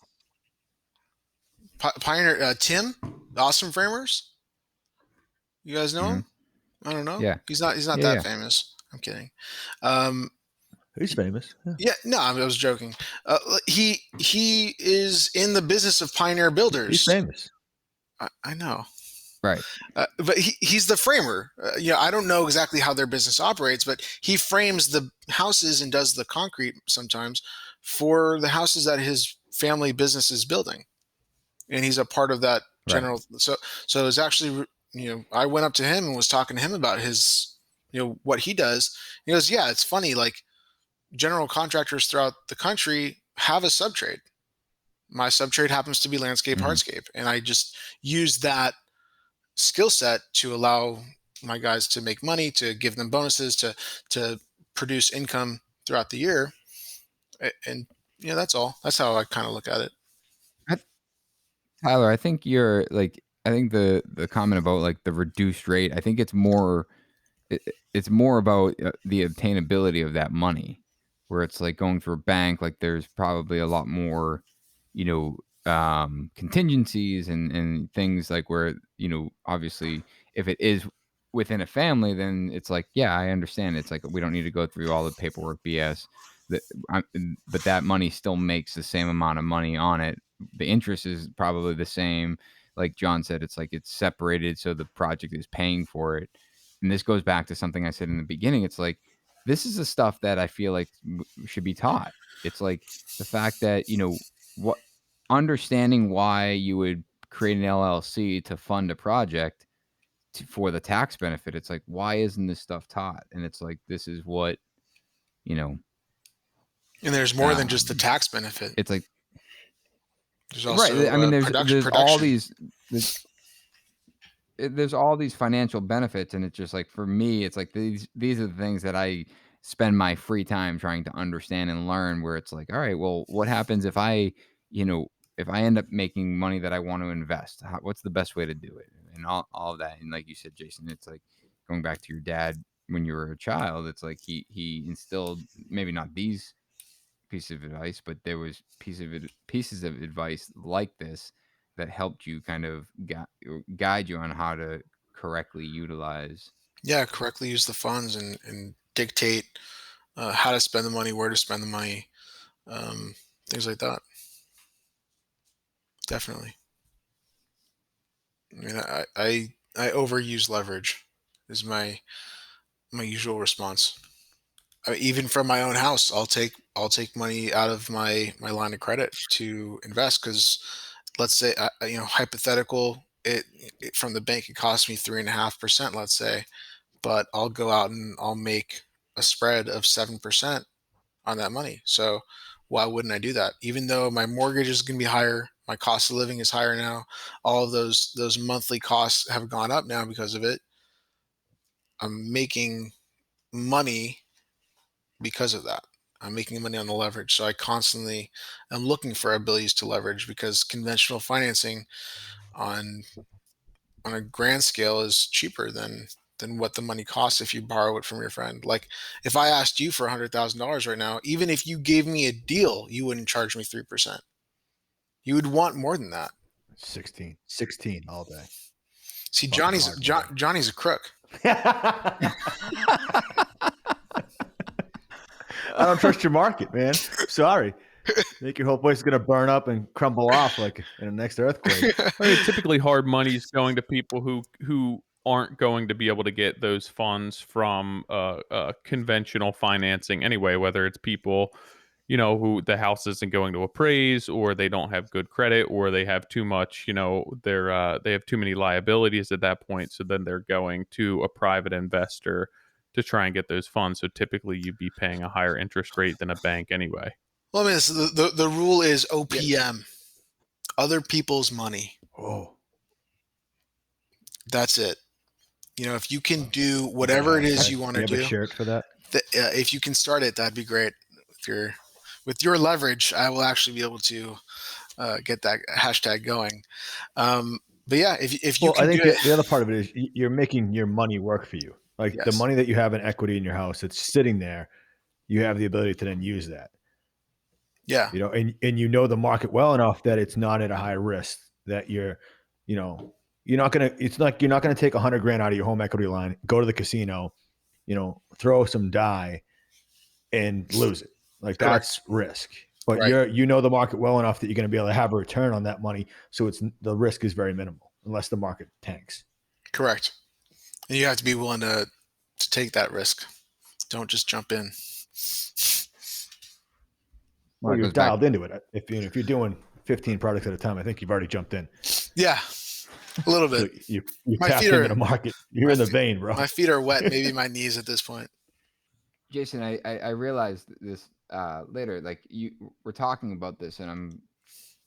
Pioneer Tim, the Awesome Framers. You guys know him? I don't know. Yeah. He's not Yeah, that yeah. famous. I'm kidding. He's famous. Yeah, no, I was joking. He is in the business of Pioneer Builders. He's famous. I know. right. But he's the framer. I don't know exactly how their business operates, but he frames the houses and does the concrete sometimes for the houses that his family business is building, and he's a part of that general. Right. So it's actually, I went up to him and was talking to him about his, what he does. He goes, yeah, it's funny, like general contractors throughout the country have a subtrade. My subtrade happens to be landscape, hardscape, and I just use that skill set to allow my guys to make money, to give them bonuses, to produce income throughout the year. And that's all. That's how I kind of look at it. Tyler, I think I think the comment about like the reduced rate, I think it's more about the obtainability of that money, where it's like going through a bank, like there's probably a lot more, contingencies and things, like where, obviously if it is within a family, then it's like, yeah, I understand. It's like, we don't need to go through all the paperwork BS, but that money still makes the same amount of money on it. The interest is probably the same. Like John said, it's like it's separated, so the project is paying for it. And this goes back to something I said in the beginning. It's like, this is the stuff that I feel like should be taught. It's like the fact that, what, understanding why you would create an LLC to fund a project for the tax benefit. It's like, why isn't this stuff taught? And it's like, this is what, and there's more than just the tax benefit. It's like, there's also, right. I mean, there's production. all these, there's all these financial benefits, and it's just like, for me, it's like these are the things that I spend my free time trying to understand and learn, where it's like, all right, well, what happens if I end up making money that I want to invest? What's the best way to do it? And all of that. And like you said, Jason, it's like going back to your dad when you were a child. It's like he instilled, maybe not these pieces of advice, but there was pieces of advice like this that helped you kind of guide you on how to correctly utilize. Yeah, correctly use the funds and dictate how to spend the money, where to spend the money, things like that. Definitely. I mean, I overuse leverage is my usual response. Even from my own house, I'll take money out of my line of credit to invest because let's say hypothetical it from the bank it costs me 3.5%, let's say, but I'll go out and I'll make a spread of 7% on that money. So why wouldn't I do that? Even though my mortgage is going to be higher, my cost of living is higher now, all of those monthly costs have gone up now because of it. I'm making money because of that. I'm making money on the leverage. So I constantly am looking for abilities to leverage because conventional financing on a grand scale is cheaper than what the money costs if you borrow it from your friend. Like if I asked you for $100,000 right now, even if you gave me a deal, you wouldn't charge me 3%. You would want more than that. 16 all day. See, Fucking hard money. Johnny's a crook. I don't trust your market, man. Sorry. Think your whole place is gonna burn up and crumble off like in the next earthquake. I mean, typically hard money is going to people who aren't going to be able to get those funds from conventional financing anyway, whether it's people, you know, who the house isn't going to appraise, or they don't have good credit, or they have too much, you know, they have too many liabilities at that point. So then they're going to a private investor to try and get those funds. So typically you'd be paying a higher interest rate than a bank anyway. Well, I mean, the rule is OPM, other people's money. Oh, That's it. You know, if you can do whatever it is you want to you have do, a shirt for that? if you can start it, that'd be great. With your leverage, I will actually be able to get that hashtag going. But yeah, if you Well, can I think do it, the other part of it is you're making your money work for you. Like the Yes. money that you have in equity in your house, it's sitting there. You have the ability to then use that. yeah, You know, and you know the market well enough that it's not at a high risk, that you're not gonna take $100,000 out of your home equity line, go to the casino, throw some die and lose it. Like that's risk. But Right. you know the market well enough that you're going to be able to have a return on that money. So the risk is very minimal unless the market tanks. Correct. And you have to be willing to take that risk. Don't just jump in. Well, you've dialed into it. If you're doing 15 products at a time, I think you've already jumped in. Yeah, a little bit. So you tapped into the market. You're in the vein, bro. My feet are wet. Maybe my knees at this point. Jason, I realized this later. Like we're talking about this, and I'm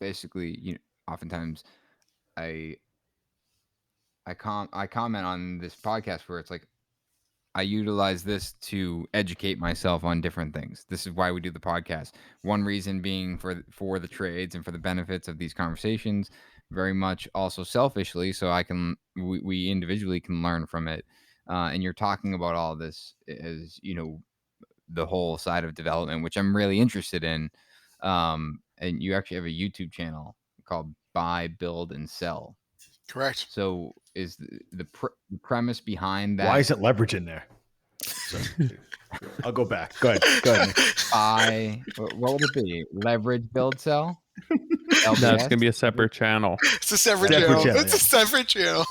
basically, oftentimes I comment on this podcast where it's like I utilize this to educate myself on different things. This is why we do the podcast. One reason being for the trades and for the benefits of these conversations. Very much also selfishly, so we individually can learn from it. And you're talking about all this as the whole side of development, which I'm really interested in. And you actually have a YouTube channel called Buy, Build, and Sell. Correct. So is the premise behind that? Why isn't leverage in there? So, I'll go back. Go ahead. Nick. Buy, what would it be? Leverage, build, sell? That's going to be a separate channel. It's a separate channel. It's a separate channel.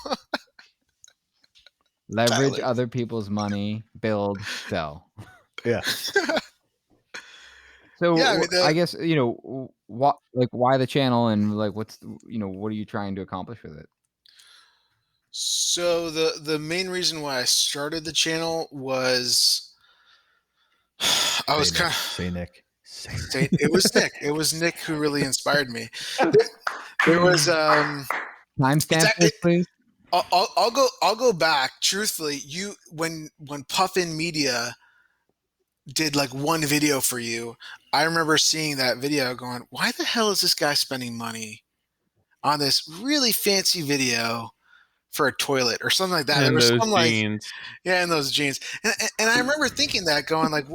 Leverage other people's money, build, sell. Yeah. So yeah, I guess why the channel, and like what are you trying to accomplish with it? So the main reason why I started the channel was I was kind of say Nick. It was Nick. It was Nick who really inspired me. There was timestamp, please. I'll go back. Truthfully, when Puffin Media did like one video for you, I remember seeing that video going, why the hell is this guy spending money on this really fancy video for a toilet or something like that? And those jeans. And those jeans. And I remember thinking that, going like,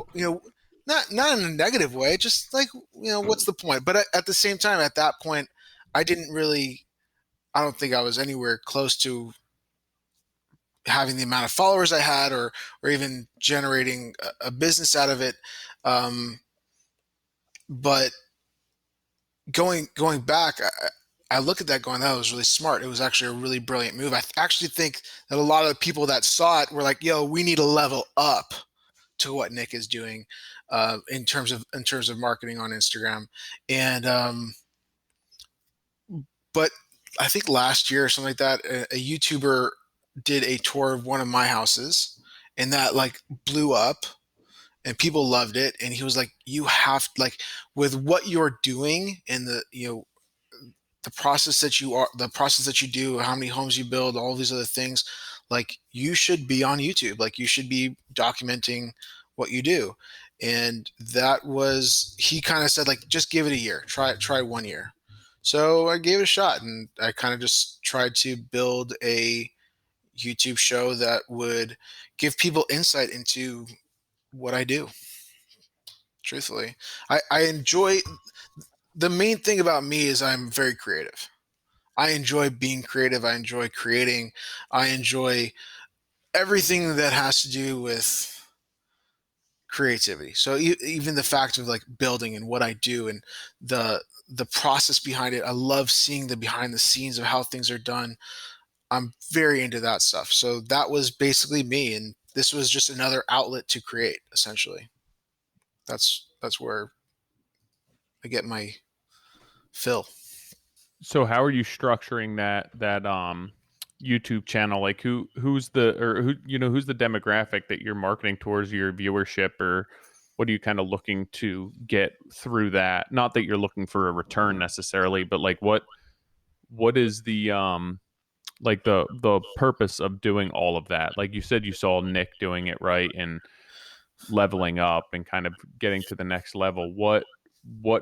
not in a negative way, just like, what's the point? But at the same time, at that point, I don't think I was anywhere close to having the amount of followers I had, or even generating a business out of it. But going back, I look at that going, that was really smart. It was actually a really brilliant move. I actually think that a lot of the people that saw it were like, yo, we need to level up to what Nick is doing in terms of marketing on Instagram. And but I think last year or something like that, a YouTuber did a tour of one of my houses, and that like blew up, and people loved it. And he was like, "You have like with what you're doing and the process that you do, how many homes you build, all these other things, like you should be on YouTube. Like you should be documenting what you do." And that was, he kind of said like, just give it a year, try 1 year. So I gave it a shot, and I kind of just tried to build a YouTube show that would give people insight into what I do. Truthfully, I enjoy, the main thing about me is I'm very creative. I enjoy being creative. I enjoy creating. I enjoy everything that has to do with creativity. So even the fact of like building and what I do and the process behind it, I love seeing the behind the scenes of how things are done. I'm very into that stuff. So that was basically me, and this was just another outlet to create. Essentially, that's where I get my fill. So how are you structuring that YouTube channel? Like who's the, or who's the demographic that you're marketing towards your viewership, or what are you kind of looking to get through that? Not that you're looking for a return necessarily, but like what is the like the purpose of doing all of that? Like you said, you saw Nick doing it right and leveling up and kind of getting to the next level. What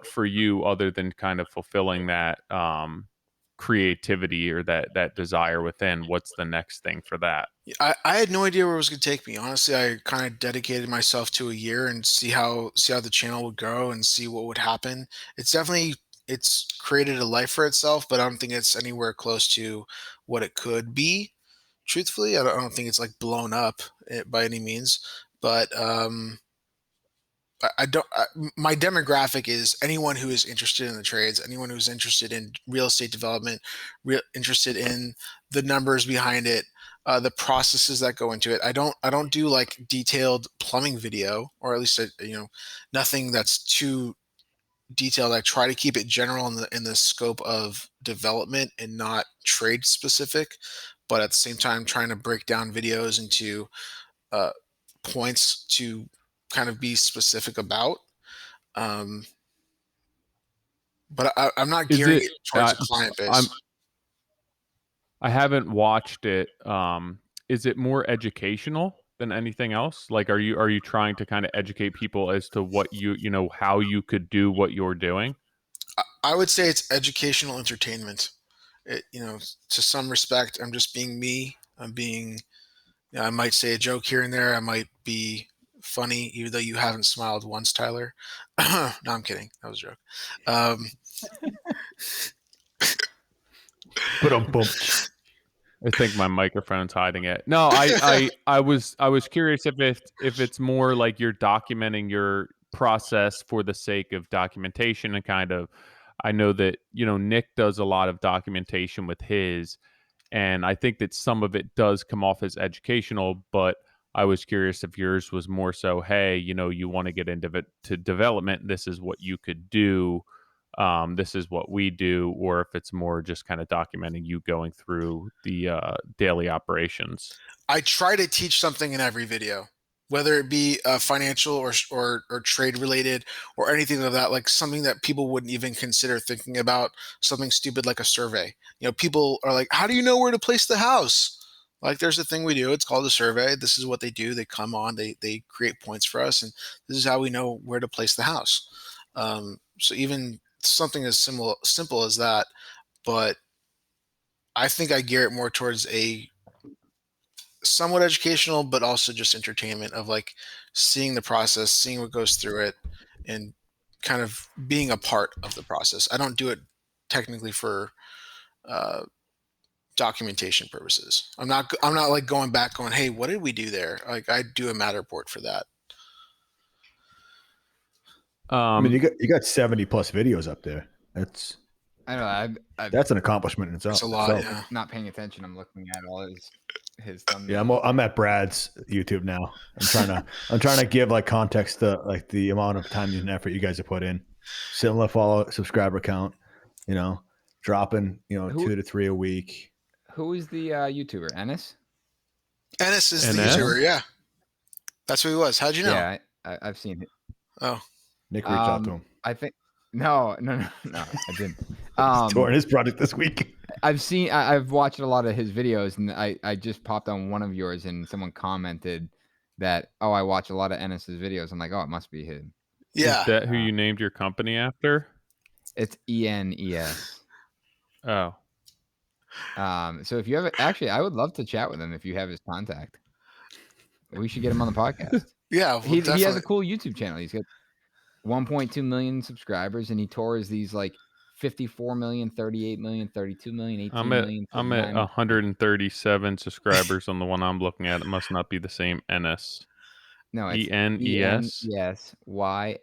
for you, other than kind of fulfilling that creativity or that desire within, what's the next thing for that? I had no idea where it was going to take me. Honestly, I kind of dedicated myself to a year and see how the channel would grow and see what would happen. It's created a life for itself, but I don't think it's anywhere close to what it could be. Truthfully, I don't think it's like blown up by any means. But I don't. My demographic is anyone who is interested in the trades, anyone who's interested in real estate development, interested in the numbers behind it, the processes that go into it. I don't do like detailed plumbing video, or at least nothing that's too detailed. I try to keep it general in the scope of development and not trade specific, but at the same time trying to break down videos into uh, points to kind of be specific about. Um, but I'm not Is gearing it it towards a client I'm base. I haven't watched it. Is it more educational than anything else? Like are you trying to kind of educate people as to what how you could do what you're doing? I would say it's educational entertainment. To some respect, I'm just being me. I might say a joke here and there. I might be funny, even though you haven't smiled once, Tyler. No, I'm kidding. That was a joke. Um, But I think my microphone's hiding it. No, I was curious if it's more like you're documenting your process for the sake of documentation and kind of, I know that, Nick does a lot of documentation with his, and I think that some of it does come off as educational, but I was curious if yours was more so, hey, you want to get into it to development, this is what you could do, this is what we do, or if it's more just kind of documenting you going through the daily operations. I try to teach something in every video, whether it be financial or trade related or anything of that, like something that people wouldn't even consider thinking about, something stupid like a survey. People are like, how do you know where to place the house? Like there's a thing we do. It's called a survey. This is what they do. They come on, they create points for us, and this is how we know where to place the house. So even something as simple as that, but I think I gear it more towards a somewhat educational, but also just entertainment of like seeing the process, seeing what goes through it, and kind of being a part of the process. I don't do it technically for uh, documentation purposes. I'm not like going back going, hey, what did we do there? Like I do a Matterport for that. I mean, Um, you got 70 plus videos up there. That's I know. I That's an accomplishment in itself. It's a lot. So, Yeah. not paying attention. I'm looking at all his thumbnails. yeah, I'm at Brad's YouTube now. I'm trying to give like context to like the amount of time and effort you guys have put in. Similar follow subscriber count, you know, dropping, you know, 2 to 3 a week. Who is the YouTuber? Ennis? Ennis is the NS? YouTuber. Yeah. That's who he was. How'd you know? Yeah, I've seen it. Oh, Nick reached out to him. I think no, I didn't. He's touring his project this week. I've watched a lot of his videos, and I just popped on one of yours, and someone commented that, oh, I watch a lot of Ennis's videos. I'm like, oh, it must be him. yeah. Is that who you named your company after? It's ENES. Oh, So if you have actually, I would love to chat with him if you have his contact. We should get him on the podcast. Yeah. Well, he has a definitely. cool YouTube channel. He's got 1.2 million subscribers, and he tours these like 54 million, 38 million, 32 million, 18 million. I'm at 39. 137 subscribers on the one I'm looking at. It must not be the same NS. No, it's ENES? YILMAZER.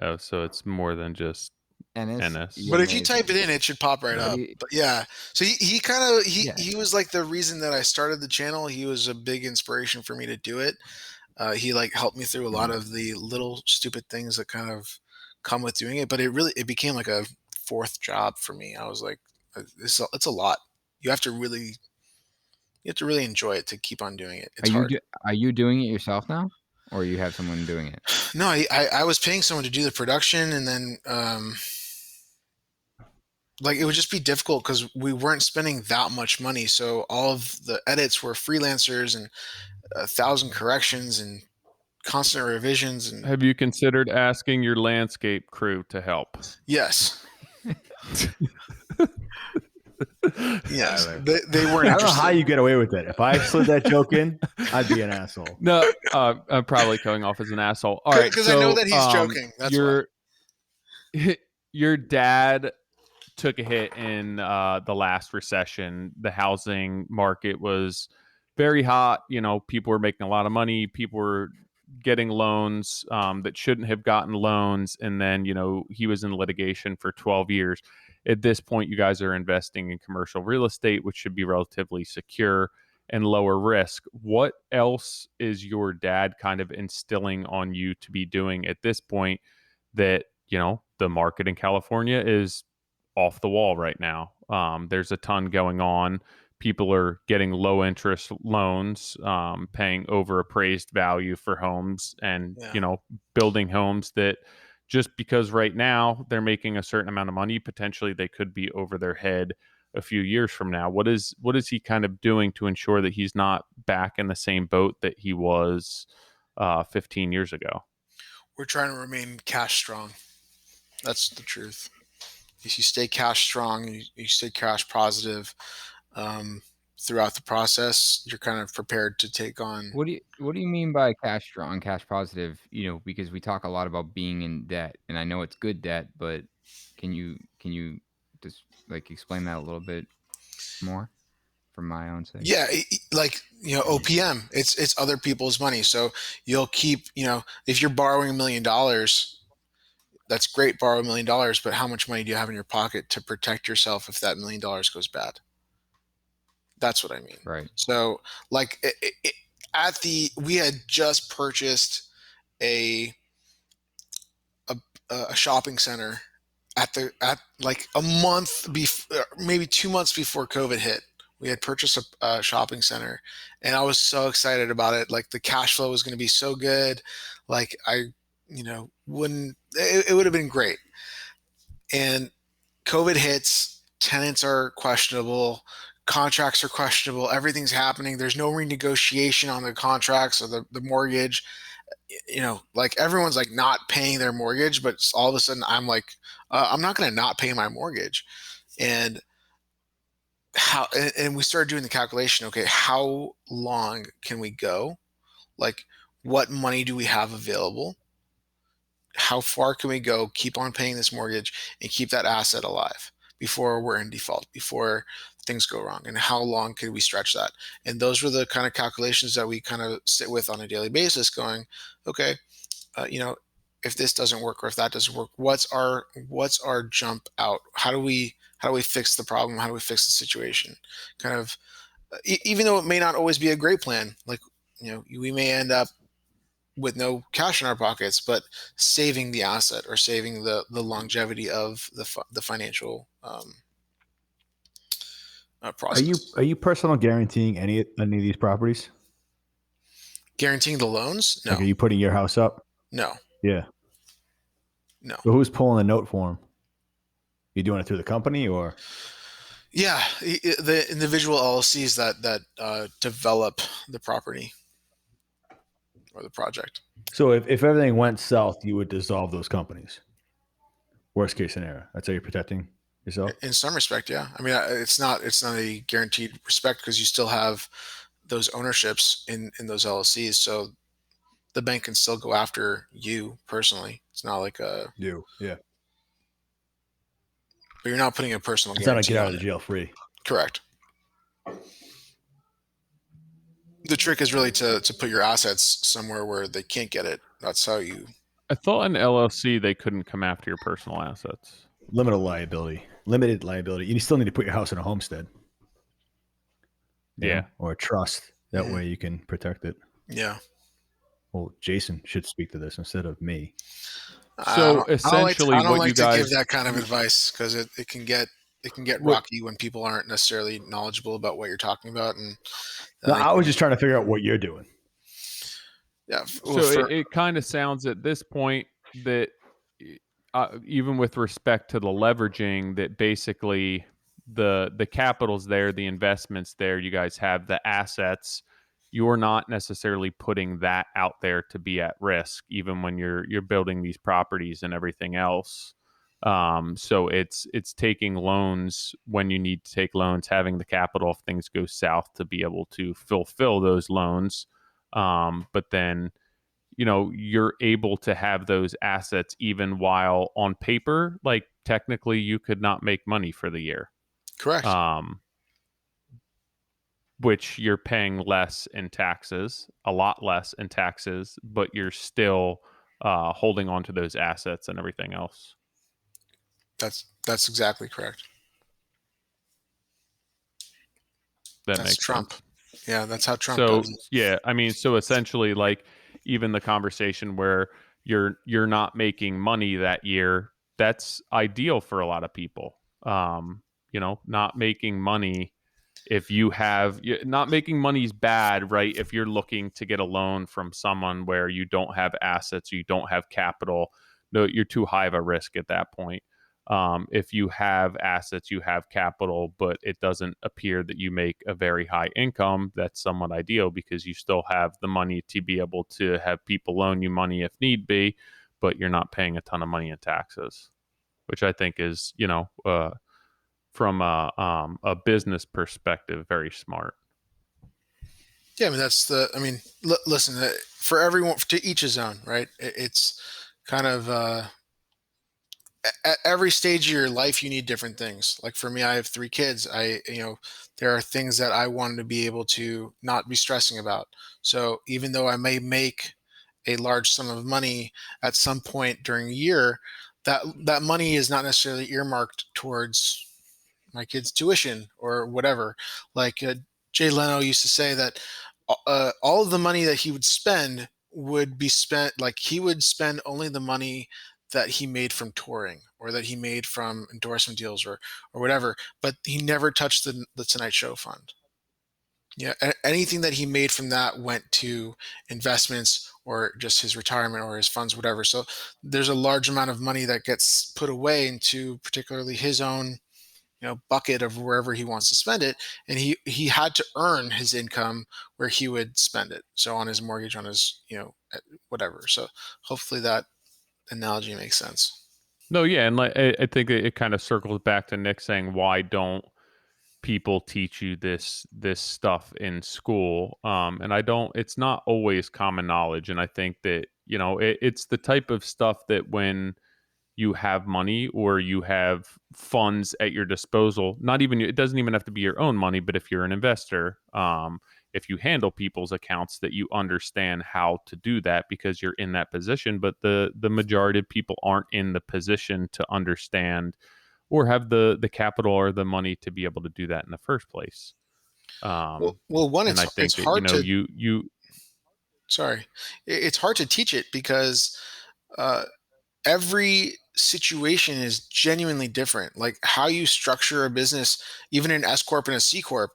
Oh, so it's more than just NS. But if you type it in, it should pop right up. He- But yeah, so he kind of Yeah. he was like the reason that I started the channel. He was a big inspiration for me to do it. He like helped me through a lot of the little stupid things that kind of come with doing it. But it became like a fourth job for me. I was like, it's a lot. You have to really enjoy it to keep on doing it. It's hard. Are you doing it yourself now, or you have someone doing it? No, I was paying someone to do the production, and then like it would just be difficult because we weren't spending that much money. So all of the edits were freelancers and 1,000 corrections and constant revisions. And Have you considered asking your landscape crew to help? yes, yes, they weren't. I don't know interested. how you get away with it. If I slid that joke in, I'd be an asshole. No, I'm probably coming off as an asshole. All right, because I know that he's joking. That's why. Your dad took a hit in the last recession. The housing market was very hot. You know, people were making a lot of money. People were getting loans that shouldn't have gotten loans. And then, you know, he was in litigation for 12 years. At this point, you guys are investing in commercial real estate, which should be relatively secure and lower risk. What else is your dad kind of instilling on you to be doing at this point that, you know, the market in California is off the wall right now? There's a ton going on. People are getting low interest loans, paying over appraised value for homes, and you know, building homes that just because right now they're making a certain amount of money, potentially they could be over their head a few years from now. What is he kind of doing to ensure that he's not back in the same boat that he was 15 years ago? We're trying to remain cash strong. That's the truth. If you stay cash strong, you stay cash positive throughout the process, you're kind of prepared to take on. What do you mean by cash strong, cash positive? You know, because we talk a lot about being in debt, and I know it's good debt, but can you just like explain that a little bit more for my own sake? Yeah, like, you know, OPM, it's other people's money. So you'll keep, you know, if you're borrowing $1 million, that's great, borrow $1 million, but how much money do you have in your pocket to protect yourself if that $1 million goes bad? That's what I mean. Right. So like we had just purchased a shopping center at like a month before, maybe 2 months before COVID hit. We had purchased a shopping center, and I was so excited about it. Like the cash flow was going to be so good. Like it would have been great. And COVID hits, tenants are questionable, contracts are questionable, everything's happening. There's no renegotiation on the contracts or the mortgage. You know, like everyone's like not paying their mortgage, but all of a sudden I'm like, I'm not going to not pay my mortgage. And we started doing the calculation. Okay, how long can we go? Like, what money do we have available? How far can we go, keep on paying this mortgage and keep that asset alive before we're in default, before things go wrong? And how long could we stretch that? And those were the kind of calculations that we kind of sit with on a daily basis going, okay, you know, if this doesn't work or if that doesn't work, what's our jump out? How do we fix the problem? How do we fix the situation? Kind of, even though it may not always be a great plan, like, we may end up with no cash in our pockets, but saving the asset or saving the longevity of the financial process. Are you personal guaranteeing any of these properties? Guaranteeing the loans? No, Like, are you putting your house up? no, Yeah. no. But who's pulling the note for them? You doing it through the company or? Yeah, the individual LLCs that develop the property or the project. So if everything went south, you would dissolve those companies. Worst case scenario. That's how you're protecting yourself. In some respect, yeah. I mean, it's not a guaranteed respect because you still have those ownerships in those LLCs. So the bank can still go after you personally. It's not like Yeah. but you're not putting a personal It's not guarantee a get out on of the it. jail free. Correct. The trick is really to put your assets somewhere where they can't get it. That's how you. I thought in LLC they couldn't come after your personal assets. Limited liability. You still need to put your house in a homestead. Yeah. Or a trust. That way you can protect it. Yeah. Well, Jason should speak to this instead of me. So essentially, I don't what like you to guys give that kind of advice because it can get rocky when people aren't necessarily knowledgeable about what you're talking about. And No, I was just trying to figure out what you're doing. Yeah. So it kind of sounds at this point that even with respect to the leveraging, that basically the capital's there, the investments there, you guys have the assets. You're not necessarily putting that out there to be at risk, even when you're building these properties and everything else. So it's taking loans when you need to take loans, having the capital if things go south to be able to fulfill those loans. But then, you're able to have those assets even while on paper, like technically you could not make money for the year. Correct. Which you're paying less in taxes, a lot less in taxes, but you're still holding on to those assets and everything else. That's exactly correct. That's makes Trump. Sense. Yeah, that's how Trump so, does it. Yeah, I mean, so essentially, like, even the conversation where you're not making money that year, that's ideal for a lot of people. Not making money. If you have not making money is bad, right? If you're looking to get a loan from someone where you don't have assets, or you don't have capital, no, you're too high of a risk at that point. If you have assets, you have capital, but it doesn't appear that you make a very high income, that's somewhat ideal because you still have the money to be able to have people loan you money if need be, but you're not paying a ton of money in taxes, which I think is, from a business perspective, very smart. Yeah, I mean, listen, for everyone, to each his own, right? It's kind of at every stage of your life, you need different things. Like for me, I have 3 kids. There are things that I want to be able to not be stressing about. So even though I may make a large sum of money at some point during a year, that money is not necessarily earmarked towards my kid's tuition or whatever. Like Jay Leno used to say that all of the money that he would spend would be spent, like he would spend only the money that he made from touring or that he made from endorsement deals or whatever, but he never touched the Tonight Show fund. Yeah, anything that he made from that went to investments or just his retirement or his funds, whatever. So there's a large amount of money that gets put away into particularly his own bucket of wherever he wants to spend it, and he had to earn his income where he would spend it. So on his mortgage, on his whatever. So hopefully that analogy makes sense. No, yeah, and like I think it kind of circles back to Nick saying, why don't people teach you this stuff in school? And it's not always common knowledge, and I think that it's the type of stuff that when you have money or you have funds at your disposal, it doesn't even have to be your own money, but if you're an investor, if you handle people's accounts, that you understand how to do that because you're in that position. But the majority of people aren't in the position to understand or have the capital or the money to be able to do that in the first place. One, And I it's think that, hard to you sorry, it's hard to teach it because uh, every situation is genuinely different. Like how you structure a business, even an S corp and a C corp,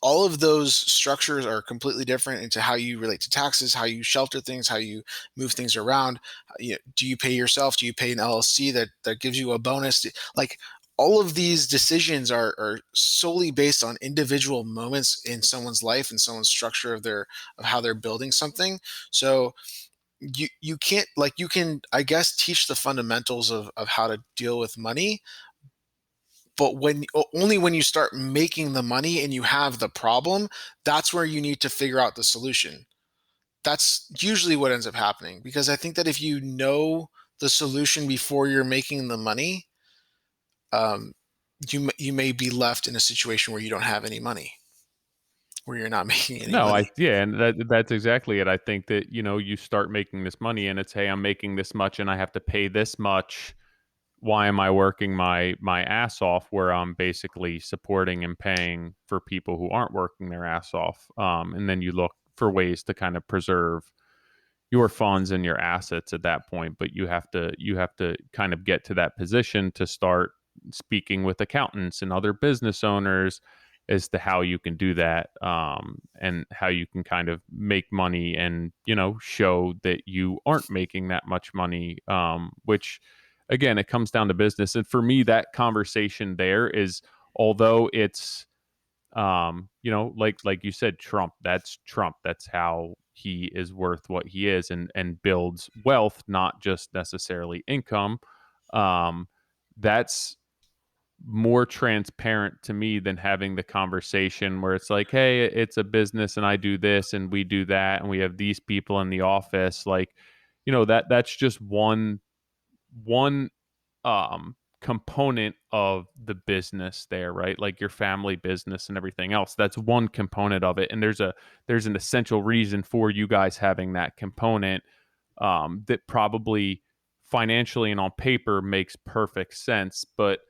all of those structures are completely different into how you relate to taxes, how you shelter things, how you move things around. Do you pay yourself? Do you pay an LLC that gives you a bonus? Like all of these decisions are solely based on individual moments in someone's life and someone's structure of how they're building something. So you can't, like, you can, I guess, teach the fundamentals of how to deal with money, but only when you start making the money and you have the problem, that's where you need to figure out the solution. That's usually what ends up happening, because I think that if you know the solution before you're making the money, um, you may be left in a situation where you don't have any money, where you're not making any No, money. yeah, and that's exactly it. I think that, you start making this money and it's, hey, I'm making this much and I have to pay this much. Why am I working my ass off where I'm basically supporting and paying for people who aren't working their ass off? And then you look for ways to kind of preserve your funds and your assets at that point. But you have to kind of get to that position to start speaking with accountants and other business owners as to how you can do that, and how you can kind of make money and show that you aren't making that much money, which again, it comes down to business. And for me, that conversation there is, although it's like you said, Trump, that's how he is worth what he is, and builds wealth, not just necessarily income. That's more transparent to me than having the conversation where it's like, hey, it's a business and I do this and we do that and we have these people in the office. Like, that's just one component of the business there, right? Like your family business and everything else. That's one component of it. And there's an essential reason for you guys having that component, that probably financially and on paper makes perfect sense. But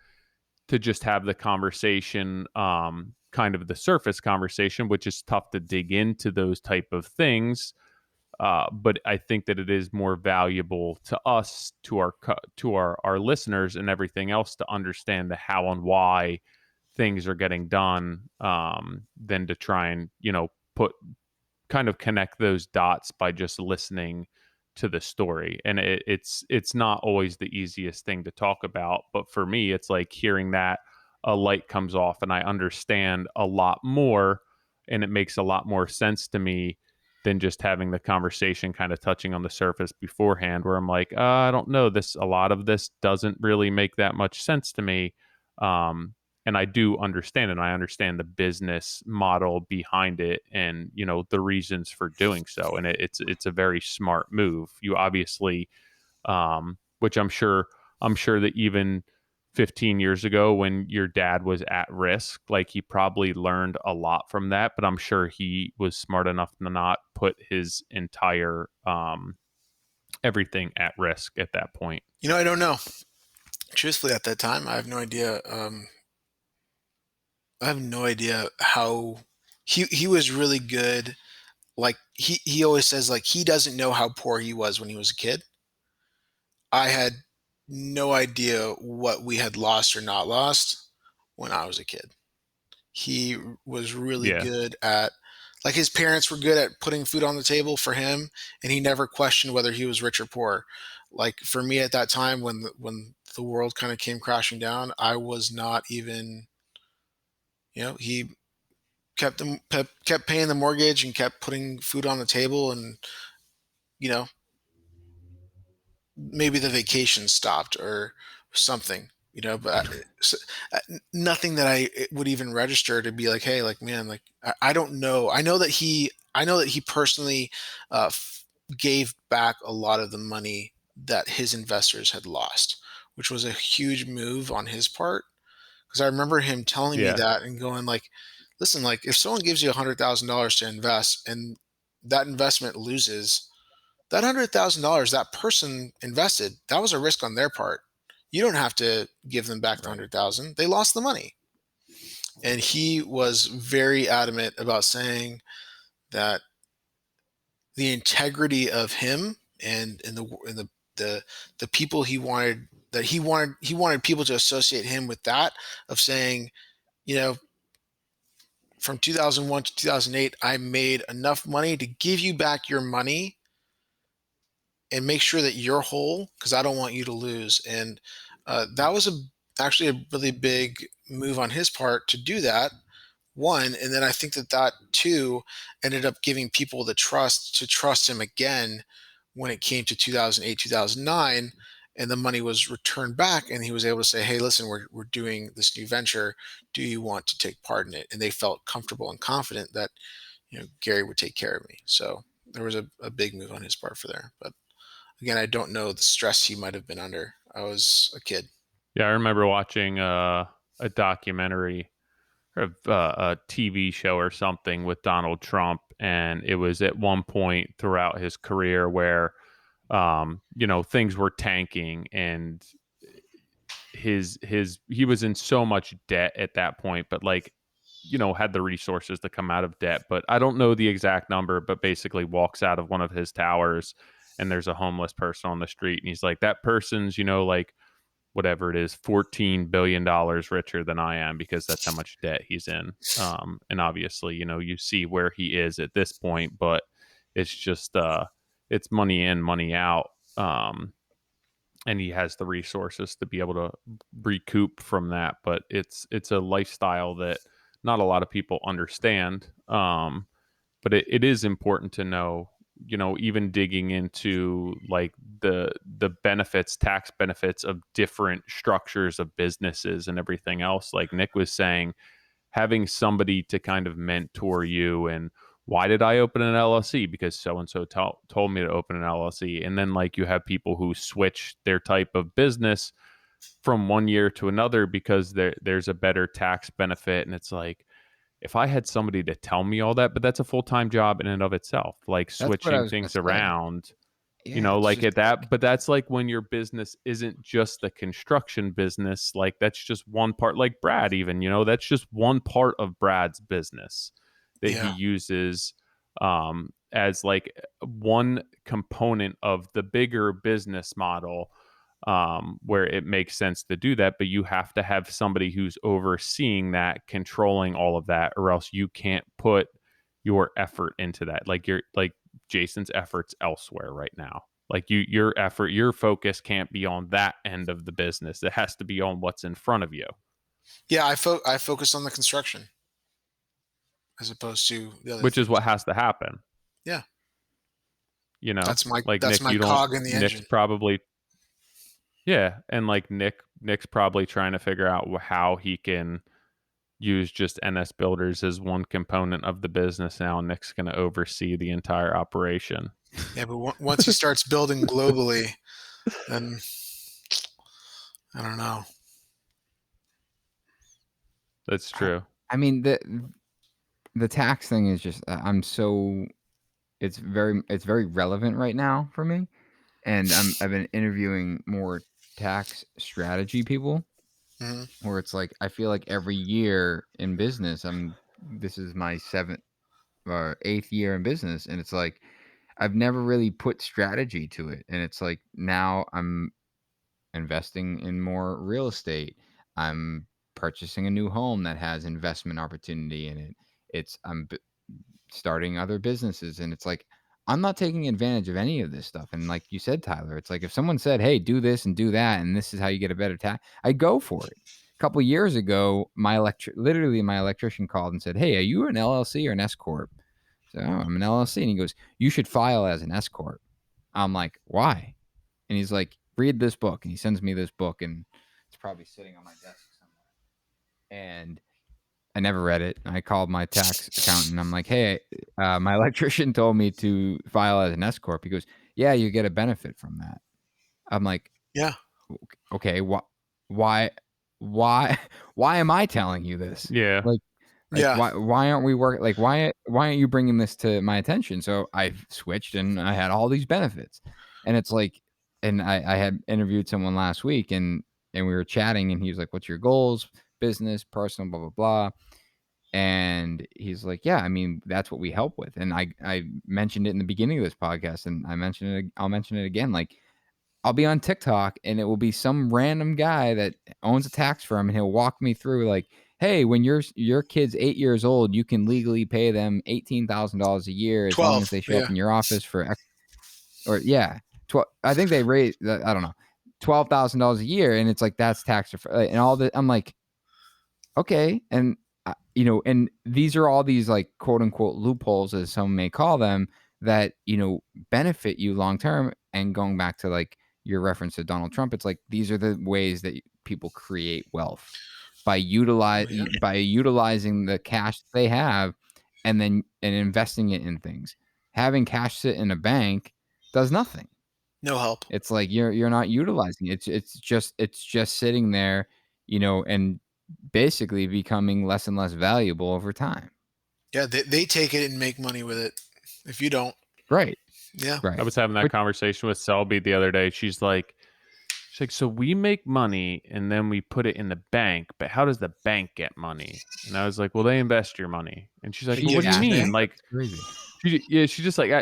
to just have the conversation, kind of the surface conversation, which is tough to dig into those type of things. But I think that it is more valuable to us, to our listeners and everything else, to understand the how and why things are getting done, than to try and put kind of connect those dots by just listening to the story. And it's not always the easiest thing to talk about, but for me, it's like hearing that a light comes off and I understand a lot more, and it makes a lot more sense to me than just having the conversation kind of touching on the surface beforehand, where I'm like, I don't know, this, a lot of this doesn't really make that much sense to me. Um, and I do understand, and I understand the business model behind it, and the reasons for doing so. And it's a very smart move. You obviously, which I'm sure that even 15 years ago, when your dad was at risk, like, he probably learned a lot from that. But I'm sure he was smart enough to not put his entire, everything at risk at that point. I don't know. Truthfully, at that time, I have no idea. I have no idea how he was really good. Like he always says, like, he doesn't know how poor he was when he was a kid. I had no idea what we had lost or not lost when I was a kid. He was really Yeah. good at, like, his parents were good at putting food on the table for him, and he never questioned whether he was rich or poor. Like for me at that time, when the world kind of came crashing down, I was not even, he kept paying the mortgage and kept putting food on the table, and you know maybe the vacation stopped or something, but nothing that I would even register to be like, hey, like, man, like, I don't know. I know that he personally gave back a lot of the money that his investors had lost, which was a huge move on his part, because I remember him telling me Yeah. that and going like, listen, like if someone gives you $100,000 to invest and that investment loses, that $100,000 that person invested, that was a risk on their part. You don't have to give them back the 100,000. They lost the money. And he was very adamant about saying that the integrity of him and the people he wanted, that he wanted people to associate him with that, of saying, you know, from 2001 to 2008, I made enough money to give you back your money and make sure that you're whole, because I don't want you to lose. And that was actually a really big move on his part to do that. One, and then I think that too ended up giving people the trust to trust him again when it came to 2008, 2009, and the money was returned back, and he was able to say, "Hey, listen, we're doing this new venture. Do you want to take part in it?" And they felt comfortable and confident that Gary would take care of me. So there was a big move on his part for there. But again, I don't know the stress he might have been under. I was a kid. Yeah, I remember watching a documentary or a TV show or something with Donald Trump, and it was at one point throughout his career where things were tanking, and he was in so much debt at that point, but had the resources to come out of debt. But I don't know the exact number, but basically walks out of one of his towers and there's a homeless person on the street, and he's like, that person's whatever it is, $14 billion richer than I am, because that's how much debt he's in. And obviously, you see where he is at this point, but it's just, it's money in, money out. And he has the resources to be able to recoup from that. But it's a lifestyle that not a lot of people understand. But it is important to know, even digging into like the benefits, tax benefits of different structures of businesses and everything else. Like Nick was saying, having somebody to kind of mentor you, and why did I open an LLC? Because so-and-so told me to open an LLC. And then you have people who switch their type of business from one year to another because there's a better tax benefit. And it's like, if I had somebody to tell me all that, but that's a full-time job in and of itself, switching things around, at that. But that's when your business isn't just the construction business. That's just one part, like Brad, even, that's just one part of Brad's business that he uses as one component of the bigger business model, where it makes sense to do that. But you have to have somebody who's overseeing that, controlling all of that, or else you can't put your effort into that. Jason's efforts elsewhere right now. Your focus can't be on that end of the business. It has to be on what's in front of you. Yeah, I focus on the construction as opposed to the other which things. Is what has to happen. Yeah. That's my Nick, my cog in the engine. Nick's probably, and Nick's probably trying to figure out how he can use just NS Builders as one component of the business now. Nick's going to oversee the entire operation. Yeah, but once he starts building globally, then I don't know. That's true. I mean, the tax thing is just it's very relevant right now for me, and I've been interviewing more tax strategy people, where it's like I feel like every year in business, this is my 7th or 8th year in business, and it's like I've never really put strategy to it, and it's like now I'm investing in more real estate. I'm purchasing a new home that has investment opportunity in it. I'm starting other businesses, and it's like I'm not taking advantage of any of this stuff. And like you said, Tyler, it's like if someone said, "Hey, do this and do that, and this is how you get a better tax," I go for it. A couple of years ago, my electrician called and said, "Hey, are you an LLC or an S corp?" So I'm an LLC, and he goes, "You should file as an S corp." I'm like, "Why?" And he's like, "Read this book," and he sends me this book, and it's probably sitting on my desk somewhere. And I never read it. I called my tax accountant. I'm like, "Hey, my electrician told me to file as an S corp." He goes, "Yeah, you get a benefit from that." I'm like, "Yeah, okay. Why am I telling you this?" Yeah, like Like, Yeah. why aren't we working? Like, why aren't you bringing this to my attention? So I switched, and I had all these benefits. And it's like, and I had interviewed someone last week, and we were chatting, and he was like, "What's your goals? Business, personal, blah blah blah." And he's like, "Yeah, I mean, that's what we help with." And I mentioned it in the beginning of this podcast, and I'll mention it again. Like, I'll be on TikTok, and it will be some random guy that owns a tax firm, and he'll walk me through like, "Hey, when your kid's 8 years old, you can legally pay them $18,000 a year as long as 12. they show up Yeah. in your office for or yeah, 12. I think they raised, I don't know, $12,000 a year, and it's like that's tax deferred and all that." I'm like, okay, and and these are all these like quote unquote loopholes, as some may call them, that benefit you long term. And going back to like your reference to Donald Trump, it's like these are the ways that people create wealth by utilizing the cash they have, and investing it in things. Having cash sit in a bank does nothing. No help. It's like you're not utilizing it. It's just sitting there, and basically becoming less and less valuable over time. Yeah, they take it and make money with it. If you don't, Right. yeah. Right. I was having that conversation with Selby the other day. She's like, so we make money and then we put it in the bank, but how does the bank get money? And I was like, well, they invest your money. And she's like, They well, what do you just mean? bank. Like, That's crazy.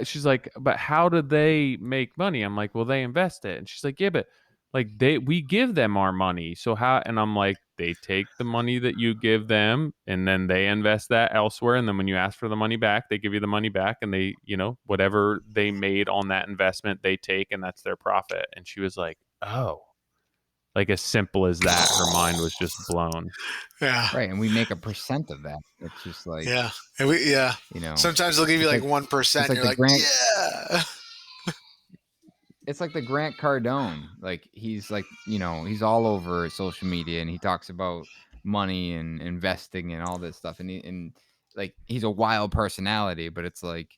she's like, but how do they make money? I'm like, well, they invest it. And she's like, yeah, but like we give them our money. So how? And I'm like, they take the money that you give them and then they invest that elsewhere. And then when you ask for the money back, they give you the money back, and they, whatever they made on that investment, they take, and that's their profit. And she was like, oh, like as simple as that. Her mind was just blown. Yeah. Right. And we make a percent of that. It's just like, Yeah. And sometimes they'll give you like 1%. like You're like, yeah. It's like the Grant Cardone. Like he's like, he's all over social media, and he talks about money and investing and all this stuff. And like he's a wild personality, but it's like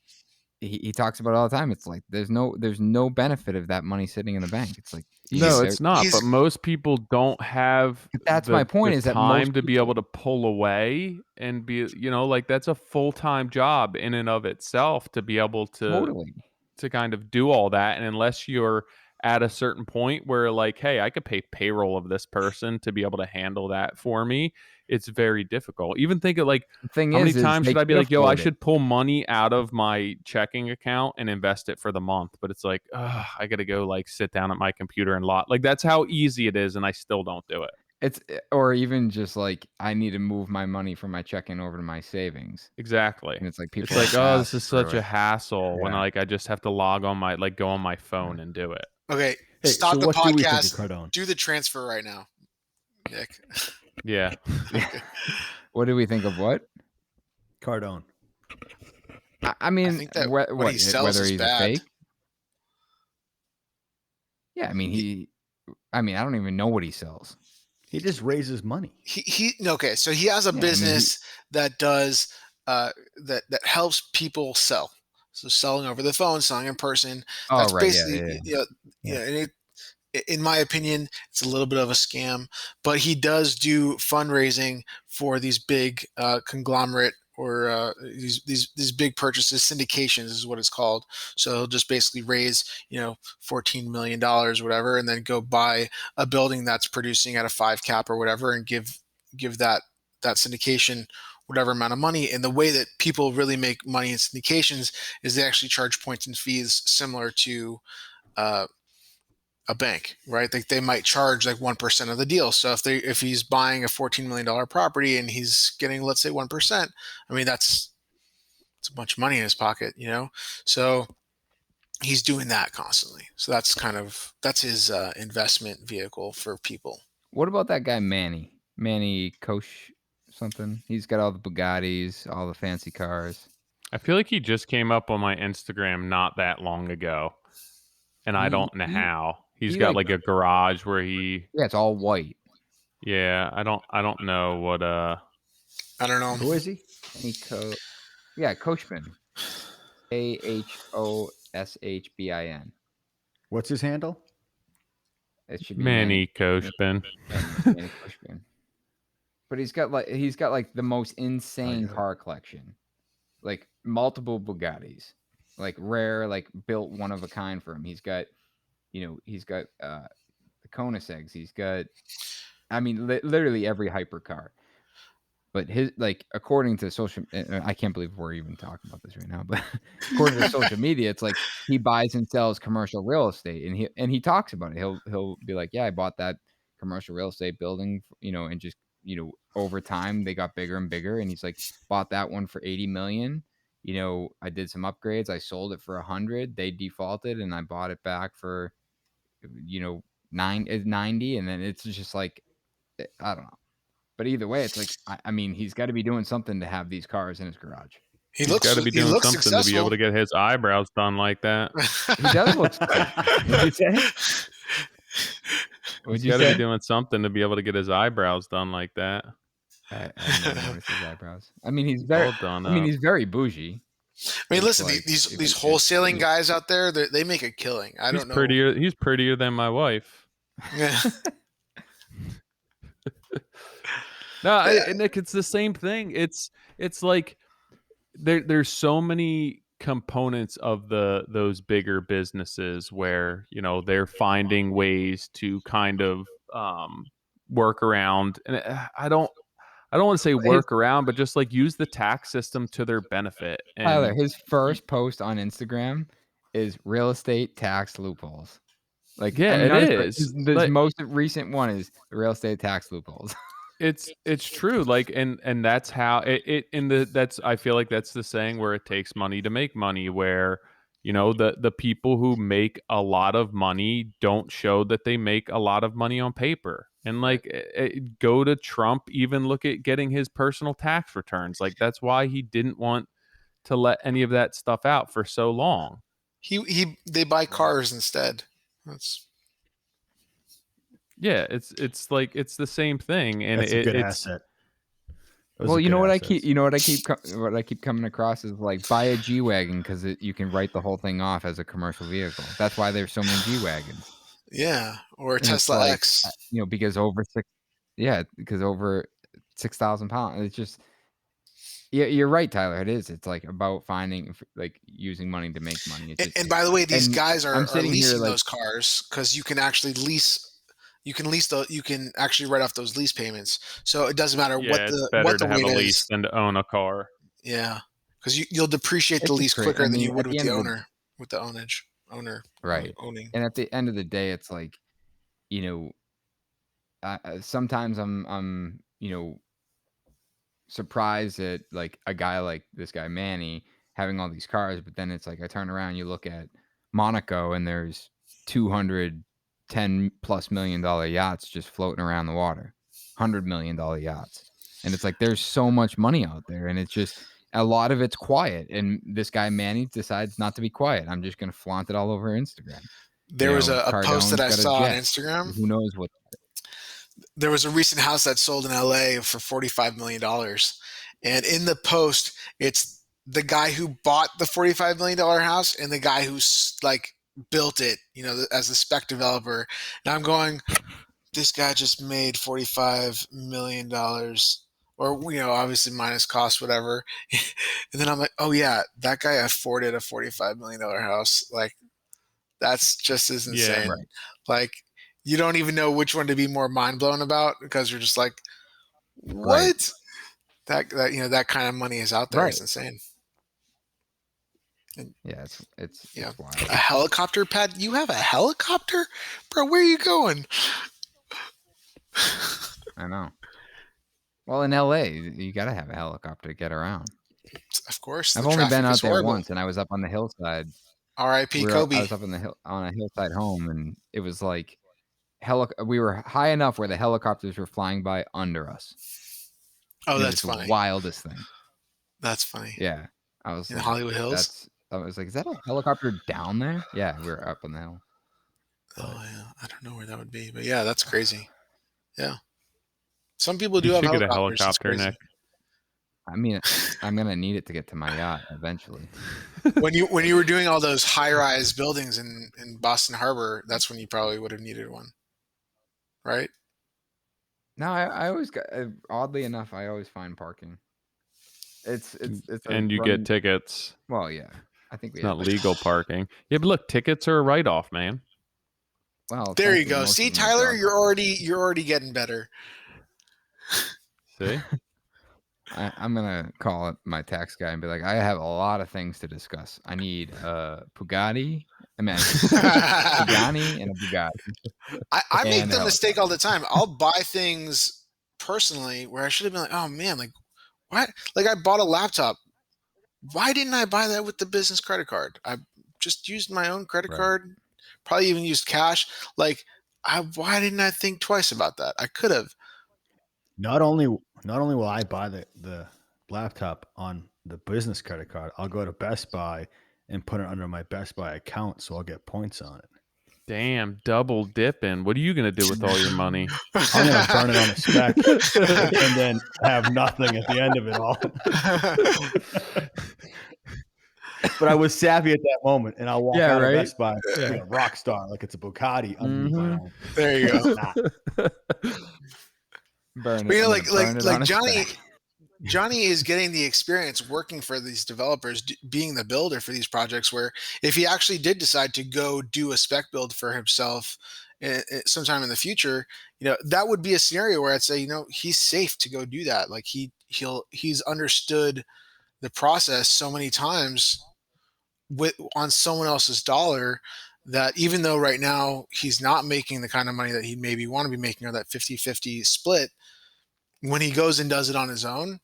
he talks about it all the time. It's like there's no benefit of that money sitting in the bank. It's like No, it's not. But most people don't have that's my point, the is that time most to be able to pull away and be, like that's a full-time job in and of itself to be able to totally to kind of do all that. And unless you're at a certain point where like, hey, I could pay payroll of this person to be able to handle that for me, it's very difficult. Even think of like, the thing how many is times they should I be can't like, yo, I afford it. should pull money out of my checking account and invest it for the month? But it's like, I got to go like sit down at my computer and lot. Like that's how easy it is. And I still don't do it. It's, or even just like, I need to move my money from my checking over to my savings. Exactly. And it's like people It's like, oh, this pass is such through a it. hassle when Yeah. like I just have to log on my, like go on my phone and do it. Okay. Hey, Stop so the what do we think of podcast. Cardone? Do the transfer right now, Nick. Yeah. What do we think of what? Cardone. I mean, I think that what he sells whether is he's bad. a fake? Yeah, I mean, I don't even know what he sells. He just raises money. Okay, so he has a business that does that helps people sell. So selling over the phone, selling in person. Oh, That's right, basically yeah. and in my opinion, it's a little bit of a scam. But he does do fundraising for these big conglomerate or these big purchases. Syndications is what it's called. So he'll just basically raise $14 million or whatever, and then go buy a building that's producing at a 5 cap or whatever, and give that syndication whatever amount of money. And the way that people really make money in syndications is they actually charge points and fees similar to a bank, right? They might charge like 1% of the deal. So if he's buying a $14 million property and he's getting, let's say, 1%, I mean, it's a bunch of money in his pocket, So he's doing that constantly. So that's his investment vehicle for people. What about that guy Manny Koch something? He's got all the Bugattis, all the fancy cars. I feel like he just came up on my Instagram not that long ago, and I don't know how. He's got like a garage where he. Yeah, it's all white. Yeah, I don't know what. I don't know. Who is he? Yeah, Kochman. Ahoshbin. What's his handle? It should be Manny Kochman. Manny Kochman. but he's got like the most I insane get it. car collection, like multiple Bugattis, like rare, like built one of a kind for him. He's got the Koenigseggs. He's got, I mean, literally every hypercar. But his, like, according to social, I can't believe we're even talking about this right now. But according to social media, it's like he buys and sells commercial real estate, and he talks about it. He'll be like, yeah, I bought that commercial real estate building, and just over time they got bigger and bigger. And he's like, bought that one for 80 million. I did some upgrades. I sold it for 100. They defaulted, and I bought it back for 90, and then it's just like, I don't know. But either way, it's like, I mean, he's got to be doing something to have these cars in his garage. He's got to be doing something successful to be able to get his eyebrows done like that. He does look What'd you say? He's got to be doing something to be able to get his eyebrows done like that. I never noticed his eyebrows. I mean, he's very he's very bougie. I mean, listen, like, these wholesaling guys out there, they make a killing. I don't know. He's prettier than my wife. Yeah. No, Nick, it's the same thing. It's like there's so many components of those bigger businesses where they're finding ways to kind of work around, and I don't want to say work around, but just like use the tax system to their benefit. And Tyler, his first post on Instagram is real estate tax loopholes. Like, yeah, it is. The most recent one is the real estate tax loopholes. It's true. Like, and that's how that's, I feel like that's the saying where it takes money to make money, where, the people who make a lot of money don't show that they make a lot of money on paper. And like, go to Trump, even look at getting his personal tax returns. Like, that's why he didn't want to let any of that stuff out for so long. They buy cars instead. Yeah, it's like, it's the same thing, and it's a good asset. Well, what I keep coming across is like, buy a G-Wagon because you can write the whole thing off as a commercial vehicle. That's why there's so many G-Wagons. Yeah, or a Tesla X. Because over 6,000 pounds. It's just, yeah, you're right, Tyler. It is. It's like about finding, like, using money to make money. And by the way, these guys are leasing those cars because you can actually lease. You can actually write off those lease payments, so it doesn't matter what the have weight a lease is. than to own a car. Yeah, because you'll depreciate the lease quicker than you would with the owner, owner. Right. Owning. And at the end of the day, it's like, sometimes I'm surprised at like a guy like this guy Manny having all these cars, but then it's like I turn around, you look at Monaco, and there's 210+ million yachts just floating around the water, $100 million yachts, and it's like there's so much money out there, and it's just a lot of it's quiet. And this guy Manny decides not to be quiet. I'm just gonna flaunt it all over Instagram. There was a post that I saw on Instagram. Who knows what? There was a recent house that sold in LA for $45 million. And in the post, it's the guy who bought the $45 million house and the guy who's like built it, as the spec developer. And I'm going, this guy just made $45 million, or, obviously minus cost, whatever. And then I'm like, oh yeah, that guy afforded a $45 million house. Like, that's just as insane. Yeah, right. Like, you don't even know which one to be more mind blown about, because you're just like, what? Right. That kind of money is out there. Right. It's insane. And, yeah, it's wild. A helicopter pad. You have a helicopter, bro? Where are you going? I know. Well, in LA, you got to have a helicopter to get around. Of course. I've only been out there once, and I was up on the hillside. R.I.P. Kobe. I was up on a hillside home, and it was like we were high enough where the helicopters were flying by under us. Oh, that's funny. The wildest thing. That's funny. Yeah, I was in Hollywood Hills. I was like, is that a helicopter down there? Yeah, we were up on the hill. Oh yeah, I don't know where that would be, but yeah, that's crazy. Yeah, some people do have get a helicopter, Nick. I mean, I'm gonna need it to get to my yacht eventually. When you were doing all those high-rise buildings in Boston Harbor, that's when you probably would have needed one, right? No, I always got oddly enough, I always find parking. It's a And you running. get tickets. Well, yeah, I think we It's have. not legal parking. Yeah, but look, tickets are a write-off, man. Well, There you thankfully, go. most See, of them are Tyler, dog you're park. already getting better. See? I'm gonna call my tax guy and be like, I have a lot of things to discuss. I need a Bugatti, Pagani, and a Bugatti, I make and a the mistake helicopter. all the time. I'll buy things personally where I should have been like, oh man, like what? Like I bought a laptop. Why didn't I buy that with the business credit card? I just used my own credit Right. card, probably even used cash. Like, why didn't I think twice about that? I could have. Not only will I buy the laptop on the business credit card, I'll go to Best Buy and put it under my Best Buy account, so I'll get points on it. Damn, double dipping. What are you gonna do with all your money? I'm gonna burn it on the spec and then have nothing at the end of it all. But I was savvy at that moment, and I'll walk Yeah, out right? of Best Buy, Yeah. rock star, like it's a Bugatti underneath my Mhm. arm. There you go. Nah. Burn But it. you know, I'm gonna burn it on a Johnny, spec. Johnny is getting the experience working for these developers, being the builder for these projects. Where if he actually did decide to go do a spec build for himself sometime in the future, that would be a scenario where I'd say, he's safe to go do that. Like he's understood the process so many times on someone else's dollar that even though right now he's not making the kind of money that he maybe want to be making, or that 50-50 split, when he goes and does it on his own,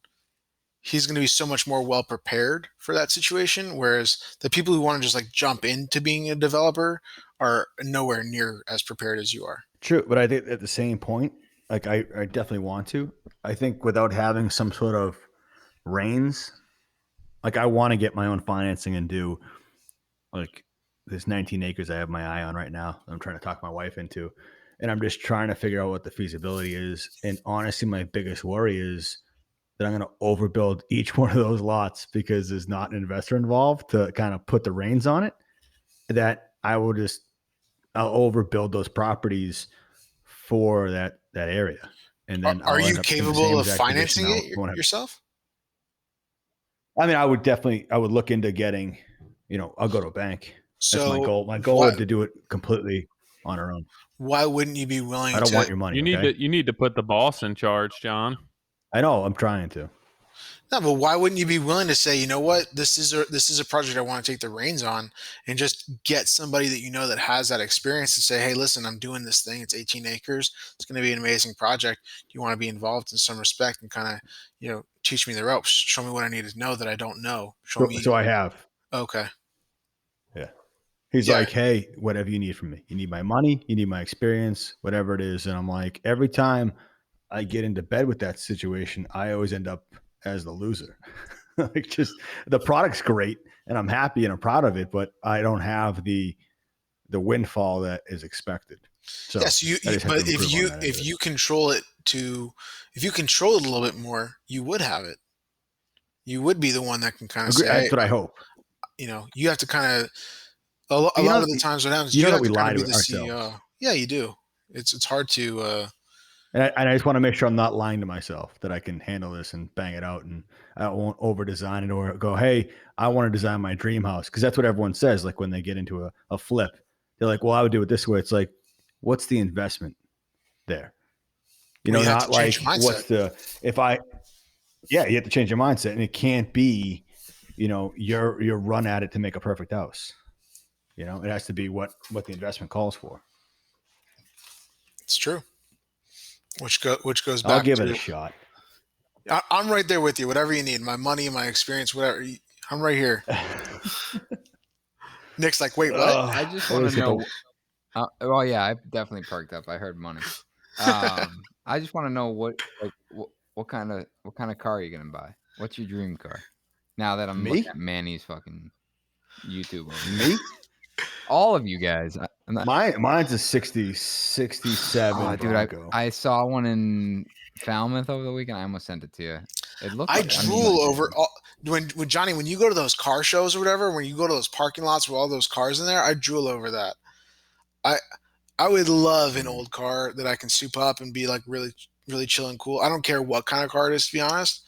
he's going to be so much more well prepared for that situation. Whereas the people who want to just like jump into being a developer are nowhere near as prepared as you are. True, but I think at the same point, like I definitely want to. I think without having some sort of reins, like I want to get my own financing and do like there's 19 acres I have my eye on right now. I'm trying to talk my wife into, and I'm just trying to figure out what the feasibility is. And honestly, my biggest worry is that I'm going to overbuild each one of those lots because there's not an investor involved to kind of put the reins on it. That I'll overbuild those properties for that area, and then Are I'll you end up in the capable same of exact position. financing it yourself? I mean, I would look into getting, I'll go to a bank. That's my goal. My goal is to do it completely on our own. Why wouldn't you be willing? I don't want your money. You need to put the boss in charge, John. I know. I'm trying to. No, but why wouldn't you be willing to say, you know what, this is a project I want to take the reins on, and just get somebody that that has that experience to say, hey, listen, I'm doing this thing. It's 18 acres. It's going to be an amazing project. Do you want to be involved in some respect and kind of, teach me the ropes, show me what I need to know that I don't know. So I have. Okay. Yeah. He's like, hey, whatever you need from me. You need my money. You need my experience, whatever it is. And I'm like, every time I get into bed with that situation, I always end up as the loser. Like, just the product's great and I'm happy and I'm proud of it, but I don't have the windfall that is expected. So yes, but if you control it a little bit more, you would have it. You would be the one that can kind of say, that's what I hope. You have to kind of a lot of the times what happens, you have to lie kind of to be the ourselves. CEO. Yeah, you do. It's hard to. And I just want to make sure I'm not lying to myself, that I can handle this and bang it out, and I won't over design it or go, hey, I want to design my dream house. Because that's what everyone says. Like when they get into a flip, they're like, well, I would do it this way. It's like, what's the investment there? Not like what's you have to change your mindset, and it can't be, your run at it to make a perfect house. It has to be what the investment calls for. It's true. Which goes back. I'll give it a shot. I'm right there with you. Whatever you need, my money, my experience, whatever. I'm right here. Nick's like, wait, what? I just want to know. Well, yeah, I definitely perked up. I heard money. I just want to know what kind of car are you gonna buy? What's your dream car? Now that I'm looking at Manny's fucking YouTube. Me? All of you guys. Mine's a 67. Oh, dude, I saw one in Falmouth over the weekend. I almost sent it to you. It looked. I drool over when Johnny, when you go to those car shows or whatever, when you go to those parking lots with all those cars in there, I drool over that. I would love an old car that I can soup up and be like really, really chill and cool. I don't care what kind of car it is, to be honest.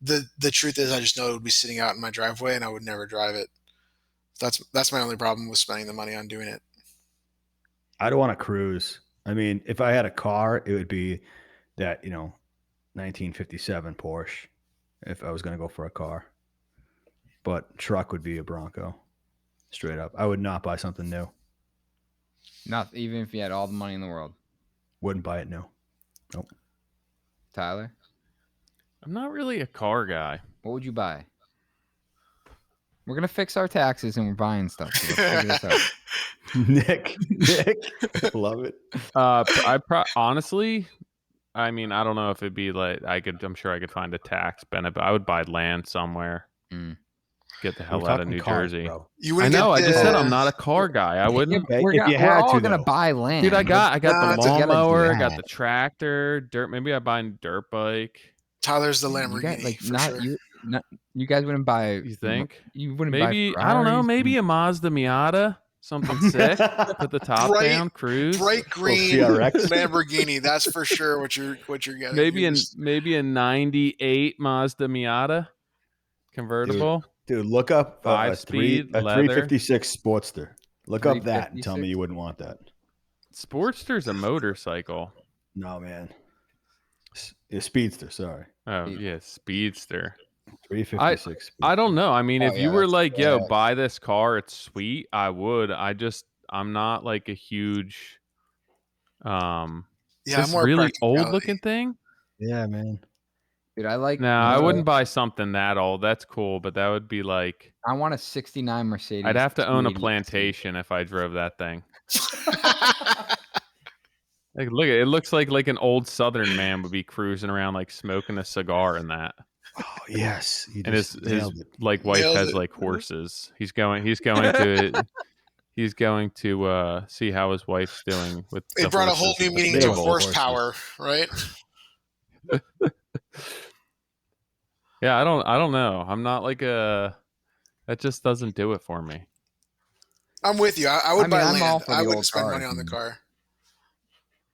The truth is, I just know it would be sitting out in my driveway, and I would never drive it. That's my only problem with spending the money on doing it. I don't want to cruise. I mean, if I had a car, it would be that 1957 Porsche. If I was going to go for a car, but truck would be a Bronco. Straight up, I would not buy something new. Not even if you had all the money in the world. Wouldn't buy it new. Nope. Tyler, I'm not really a car guy. what would you buy? We're gonna fix our taxes and we're buying stuff. So let's figure this out. Nick, love it. Honestly, I mean, I don't know if it'd be like I'm sure I could find a tax benefit. I would buy land somewhere. Get the hell out of New Jersey. I know. I just said I'm not a car guy. I wouldn't. We're all gonna buy land. Dude, I got the lawnmower. I got that. the tractor. Dirt. Maybe I buy a dirt bike. Tyler's the Lamborghini. You guys wouldn't buy. You think? You wouldn't maybe buy I don't know. Ferraris? Maybe a Mazda Miata. Something sick. Put the top down. Cruise. Bright green Lamborghini. That's for sure what you're getting. Maybe a '98 Mazda Miata convertible. Dude, look up 5-speed a leather 356 Sportster. Look up that and tell me you wouldn't want that. Sportster's a motorcycle. No, man. A Speedster, sorry. Oh, yeah, Speedster. 356. I don't know. I mean, if you were like, yo, buy this car, it's sweet, I would. I'm not like a huge I'm this more really old looking thing. Yeah, man. Dude, I like. No, I wouldn't buy something that old. That's cool, but that would be like. I want a '69 Mercedes. I'd have to own a plantation if I drove that thing. Like, look, it looks like an old Southern man would be cruising around like smoking a cigar in that. Oh yes, and his like wife has like horses. He's going to see how his wife's doing with. It brought a whole new meaning to horsepower, right? Yeah, I don't know. I'm not like that just doesn't do it for me. I'm with you. I would buy land. I wouldn't spend money on the car.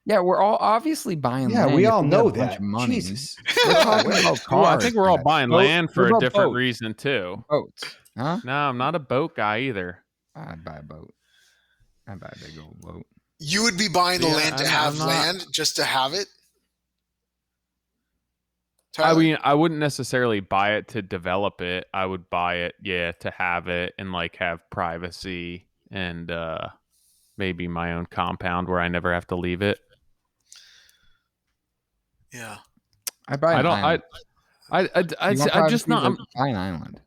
Yeah, we're all obviously buying land. Yeah, we all know that. Money. Jesus. We're talking about cars. Well, I think we're all buying land for a different reason too. Boats. Huh? No, I'm not a boat guy either. I'd buy a boat. I'd buy a big old boat. You would be buying the land to have land, just to have it? Tyler? I mean, I wouldn't necessarily buy it to develop it. I would buy it, to have it and like have privacy and maybe my own compound where I never have to leave it. Yeah. I'm just not. I'm buy an island.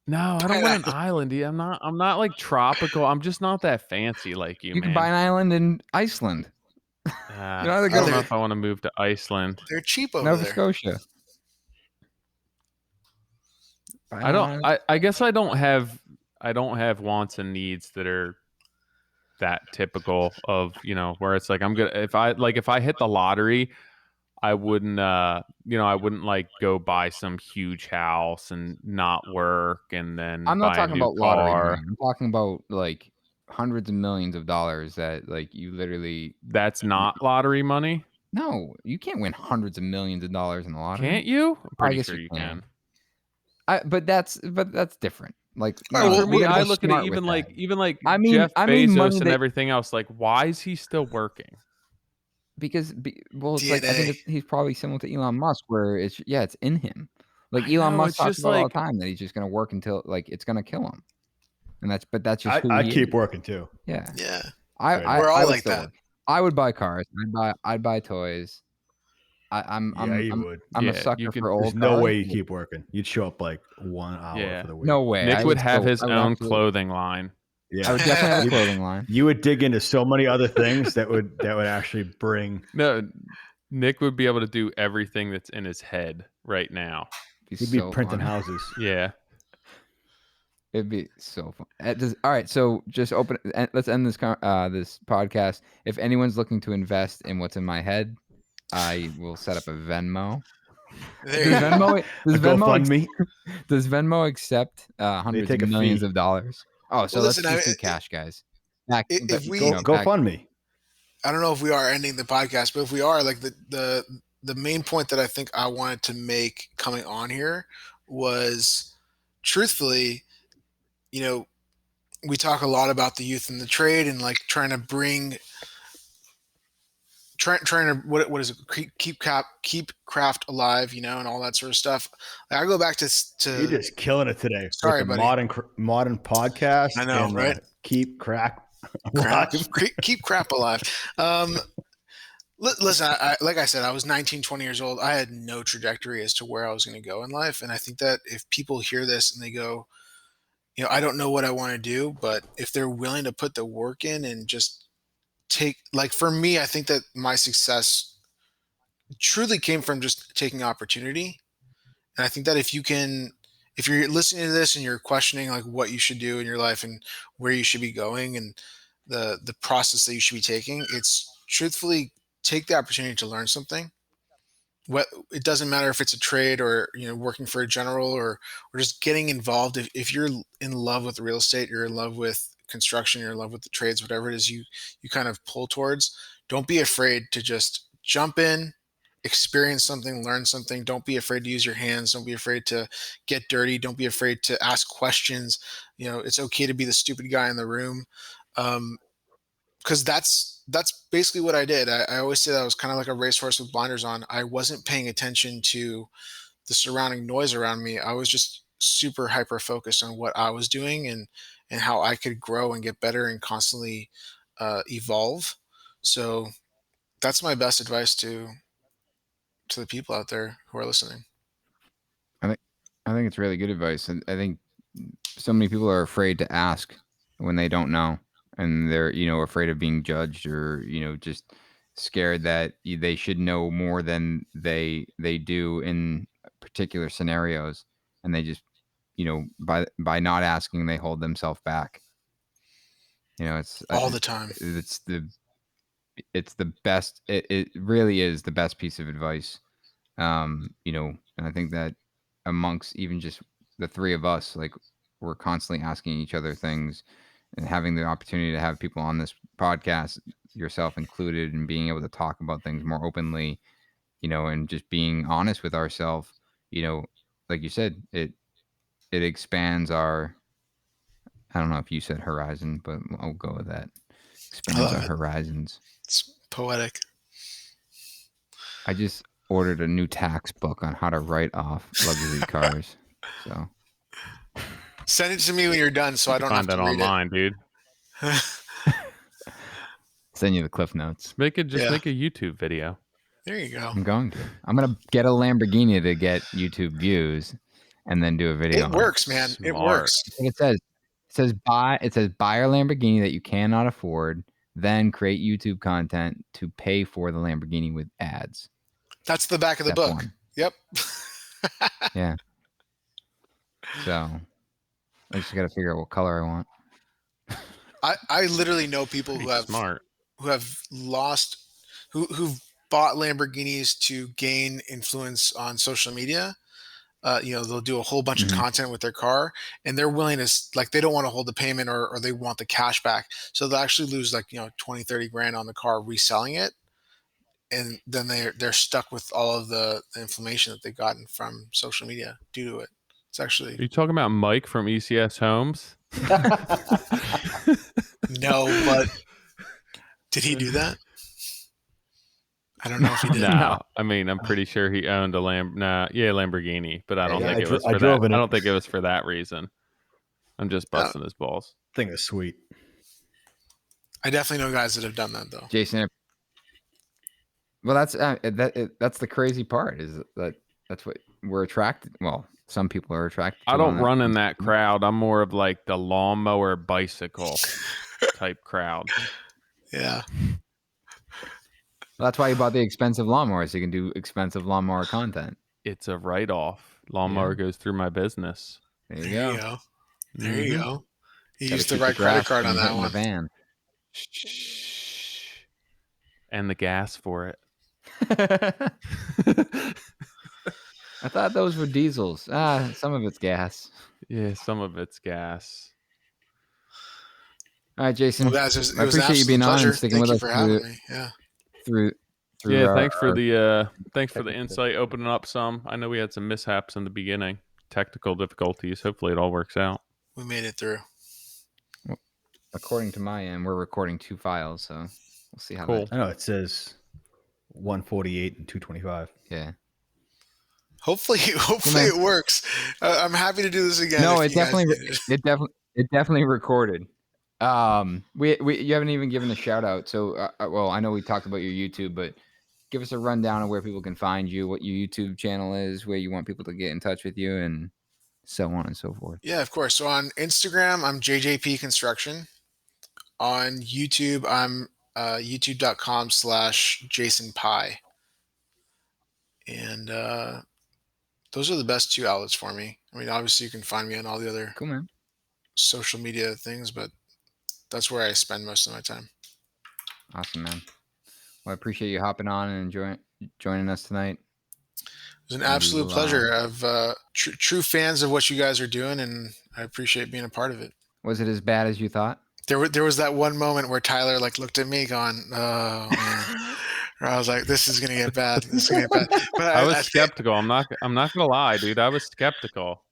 No, I don't want an island. I'm not like tropical. I'm just not that fancy like you. You can buy an island in Iceland. I don't know if I want to move to Iceland. They're cheap over Nova there. Scotia. I guess I don't have wants and needs that are that typical of, where it's like if I hit the lottery, I wouldn't like go buy some huge house and not work and then I'm not buy talking a new about car. lottery. I'm talking about like hundreds of millions of dollars that like you literally. That's not lottery money. No, you can't win hundreds of millions of dollars in the lottery. Can't you? I'm pretty sure you can. But that's different. Like for me, I look at it even like Jeff Bezos and everything else. Like, why is he still working? Because it's like I think he's probably similar to Elon Musk, where it's in him. Like Elon Musk talks about all the time that he's just going to work until like it's going to kill him, and that's just who I'd keep working too. Yeah. We're all like that. I would buy cars. I'd buy toys. I'm a sucker for old. There's no way you keep working. You'd show up like 1 hour for the week. No way. Nick would have his own clothing line. Yeah, I would definitely have a clothing line. You would dig into so many other things that would actually bring. No, Nick would be able to do everything that's in his head right now. He'd be printing houses. Yeah, it'd be so fun. All right, so just let's end this this podcast. If anyone's looking to invest in what's in my head, I will set up a Venmo. Does Venmo accept hundreds of millions of dollars? Oh, so let's do cash, guys. If we go fund me. I don't know if we are ending the podcast, but if we are, like the the main point that I think I wanted to make coming on here was, truthfully, you know, we talk a lot about the youth in the trade and like trying to what is it, keep craft alive, and all that sort of stuff. Like, I go back to You're just killing it today. Sorry, with the buddy. modern podcast. I know, and right? Keep crap alive. Keep crap alive. Listen, like I said, I was 19, 20 years old. I had no trajectory as to where I was going to go in life. And I think that if people hear this and they go, I don't know what I want to do, but if they're willing to put the work in and just like for me, I think that my success truly came from just taking opportunity. And I think that if you're listening to this and you're questioning like what you should do in your life and where you should be going and the process that you should be taking, it's truthfully take the opportunity to learn something. It doesn't matter if it's a trade or working for a general or just getting involved. If you're in love with real estate, you're in love with construction, you're in love with the trades, whatever it is you kind of pull towards, don't be afraid to just jump in, experience something, learn something. Don't be afraid to use your hands. Don't be afraid to get dirty. Don't be afraid to ask questions. It's okay to be the stupid guy in the room. Because that's basically what I did. I always say that I was kind of like a racehorse with blinders on. I wasn't paying attention to the surrounding noise around me. I was just super hyper focused on what I was doing and how I could grow and get better and constantly evolve. So that's my best advice to the people out there who are listening. I think it's really good advice. And I think so many people are afraid to ask when they don't know. And they're, afraid of being judged or, just scared that they should know more than they do in particular scenarios. And they just, by not asking, they hold themselves back. It's all the time. It's the best. It really is the best piece of advice. And I think that amongst even just the three of us, like we're constantly asking each other things and having the opportunity to have people on this podcast, yourself included, and being able to talk about things more openly, and just being honest with ourselves, like you said, it expands our, I don't know if you said horizon, but I'll go with that. Expands our horizons. It's poetic. I just ordered a new tax book on how to write off luxury cars. So send it to me when you're done, so I don't have to find that online, dude. Send you the cliff notes. Make a YouTube video. There you go. I'm going to. I'm gonna get a Lamborghini to get YouTube views, and then do a video. It works, man. Smart. It works. It says buy a Lamborghini that you cannot afford, then create YouTube content to pay for the Lamborghini with ads. That's the back of the book. One. Yep. Yeah. So I just got to figure out what color I want. I literally know people who've bought Lamborghinis to gain influence on social media. They'll do a whole bunch of content with their car, and they're willing to, like, they don't want to hold the payment or they want the cash back. So they'll actually lose 20, 30 grand on the car reselling it. And then they're stuck with all of the information that they've gotten from social media due to it. It's actually. Are you talking about Mike from ECS Homes? No, but did he do that? I don't know if he did. No, I mean, I'm pretty sure he owned a Lamborghini, but I don't think it was for that. I don't think it was for that reason. I'm just busting his balls. I think it's sweet. I definitely know guys that have done that, though. Jason. Well, that's the crazy part, is that's what we're attracted. Well, some people are attracted to. I don't run in that crowd. I'm more of like the lawnmower bicycle type crowd. Yeah. Well, that's why you bought the expensive lawnmower, so you can do expensive lawnmower content. It's a write-off. Lawnmower goes through my business. There you go. There you go. You used the right credit card on that one. Van. And the gas for it. I thought those were diesels. Some of it's gas. Yeah, some of it's gas. All right, Jason. Well, guys, I appreciate you being on and sticking with us through through Yeah, our, thanks for our the technical insight, opening up some. I know we had some mishaps in the beginning, technical difficulties. Hopefully it all works out. We made it through. Well, according to my end, we're recording 2 files, so we'll see how Cool. that. I know it says 148 and 225. Yeah. Hopefully man. it works. I'm happy to do this again. No, if it you guys definitely need it. it definitely recorded. We you haven't even given a shout out. So well, I know we talked about your YouTube, but give us a rundown of where people can find you, what your YouTube channel is, where you want people to get in touch with you, and so on and so forth. Yeah, of course. So on Instagram, I'm JJP Construction. On YouTube, I'm youtube.com/Jason Pye. And those are the best 2 outlets for me. I mean, obviously you can find me on all the other Cool, man. social media things, but that's where I spend most of my time. Awesome, man. Well, I appreciate you hopping on and joining us tonight. It was an absolute pleasure. I've true fans of what you guys are doing, and I appreciate being a part of it. Was it as bad as you thought? There was that one moment where Tyler looked at me going, "Oh man." I was like, "This is gonna get bad. This is gonna get bad." But I was skeptical. I'm not gonna lie, dude. I was skeptical.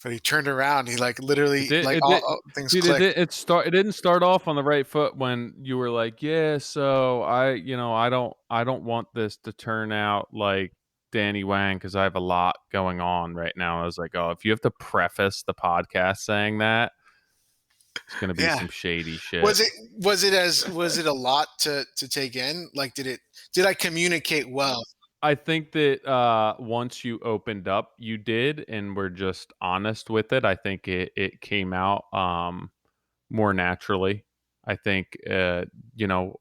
But he turned around. He literally all things dude, clicked. It didn't start off on the right foot when you were like, yeah. So I don't want this to turn out like Danny Wang because I have a lot going on right now. I was like, oh, if you have to preface the podcast saying that, it's gonna be some shady shit. Was it a lot to take in? Did I communicate well? I think that once you opened up, you did, and we're just honest with it. I think it came out more naturally. I think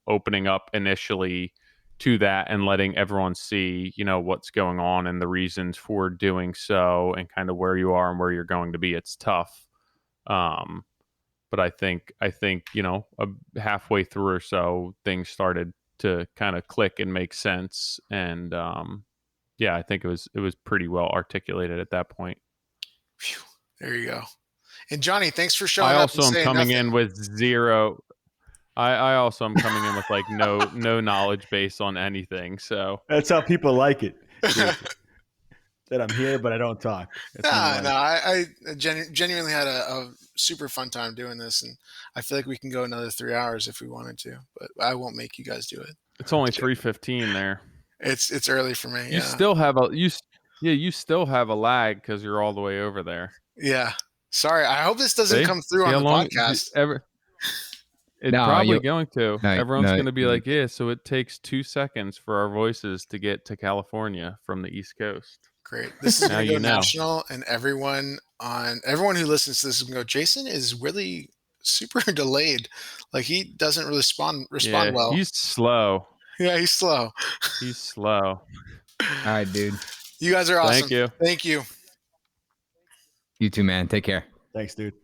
opening up initially to that and letting everyone see what's going on and the reasons for doing so and kind of where you are and where you're going to be. It's tough. But I think halfway through or so, things started to kind of click and make sense. And I think it was pretty well articulated at that point. Phew, there you go. And Johnny, thanks for showing up. I also am coming in with zero. I also am coming in with no knowledge base on anything. So that's how people like it. That I'm here, but I don't talk. I genuinely had a super fun time doing this, and I feel like we can go another 3 hours if we wanted to, but I won't make you guys do it. It's only 3:15 there. It's early for me. You still have you still have a lag because you're all the way over there. Yeah. Sorry. I hope this doesn't come through on the podcast. It's probably going to. Everyone's going to be like, yeah, so it takes 2 seconds for our voices to get to California from the East Coast. Great. This is going to go national, and everyone who listens to this is going to go, Jason is really super delayed. He doesn't really respond well. He's slow. Yeah, he's slow. He's slow. All right, dude. You guys are awesome. Thank you. You too, man. Take care. Thanks, dude.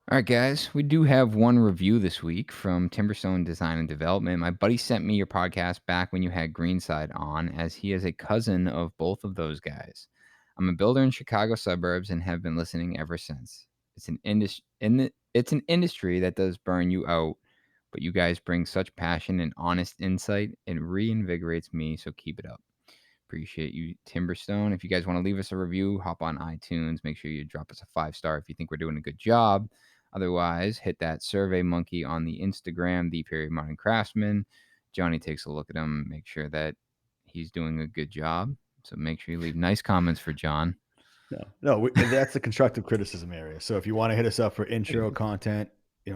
All right, guys. We do have one review this week from Timberstone Design and Development. My buddy sent me your podcast back when you had Greenside on, as he is a cousin of both of those guys. I'm a builder in Chicago suburbs and have been listening ever since. It's an industry that does burn you out, but you guys bring such passion and honest insight. It reinvigorates me, so keep it up. Appreciate you, Timberstone. If you guys want to leave us a review, hop on iTunes. Make sure you drop us a 5-star if you think we're doing a good job. Otherwise, hit that survey monkey on the Instagram, _Modern Craftsman. Johnny takes a look at him, make sure that he's doing a good job. So make sure you leave nice comments for John. No, that's the constructive criticism area. So if you want to hit us up for intro content,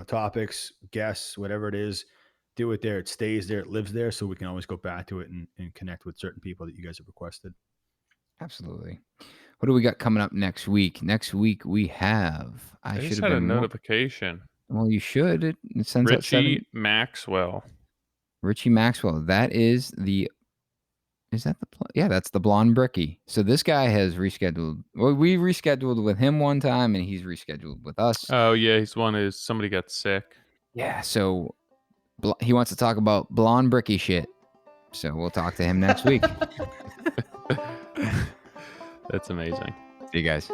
topics, guests, whatever it is, do it there. It stays there. It lives there. So we can always go back to it and connect with certain people that you guys have requested. Absolutely. What do we got coming up next week? Next week we have. I just had a notification. Well, you should. It sends Richie Maxwell. Richie Maxwell. That is the. Is that the? Yeah, that's the blonde bricky. So this guy has rescheduled. Well, we rescheduled with him one time, and he's rescheduled with us. Oh yeah, somebody got sick. Yeah, so he wants to talk about blonde bricky shit. So we'll talk to him next week. That's amazing. See you guys.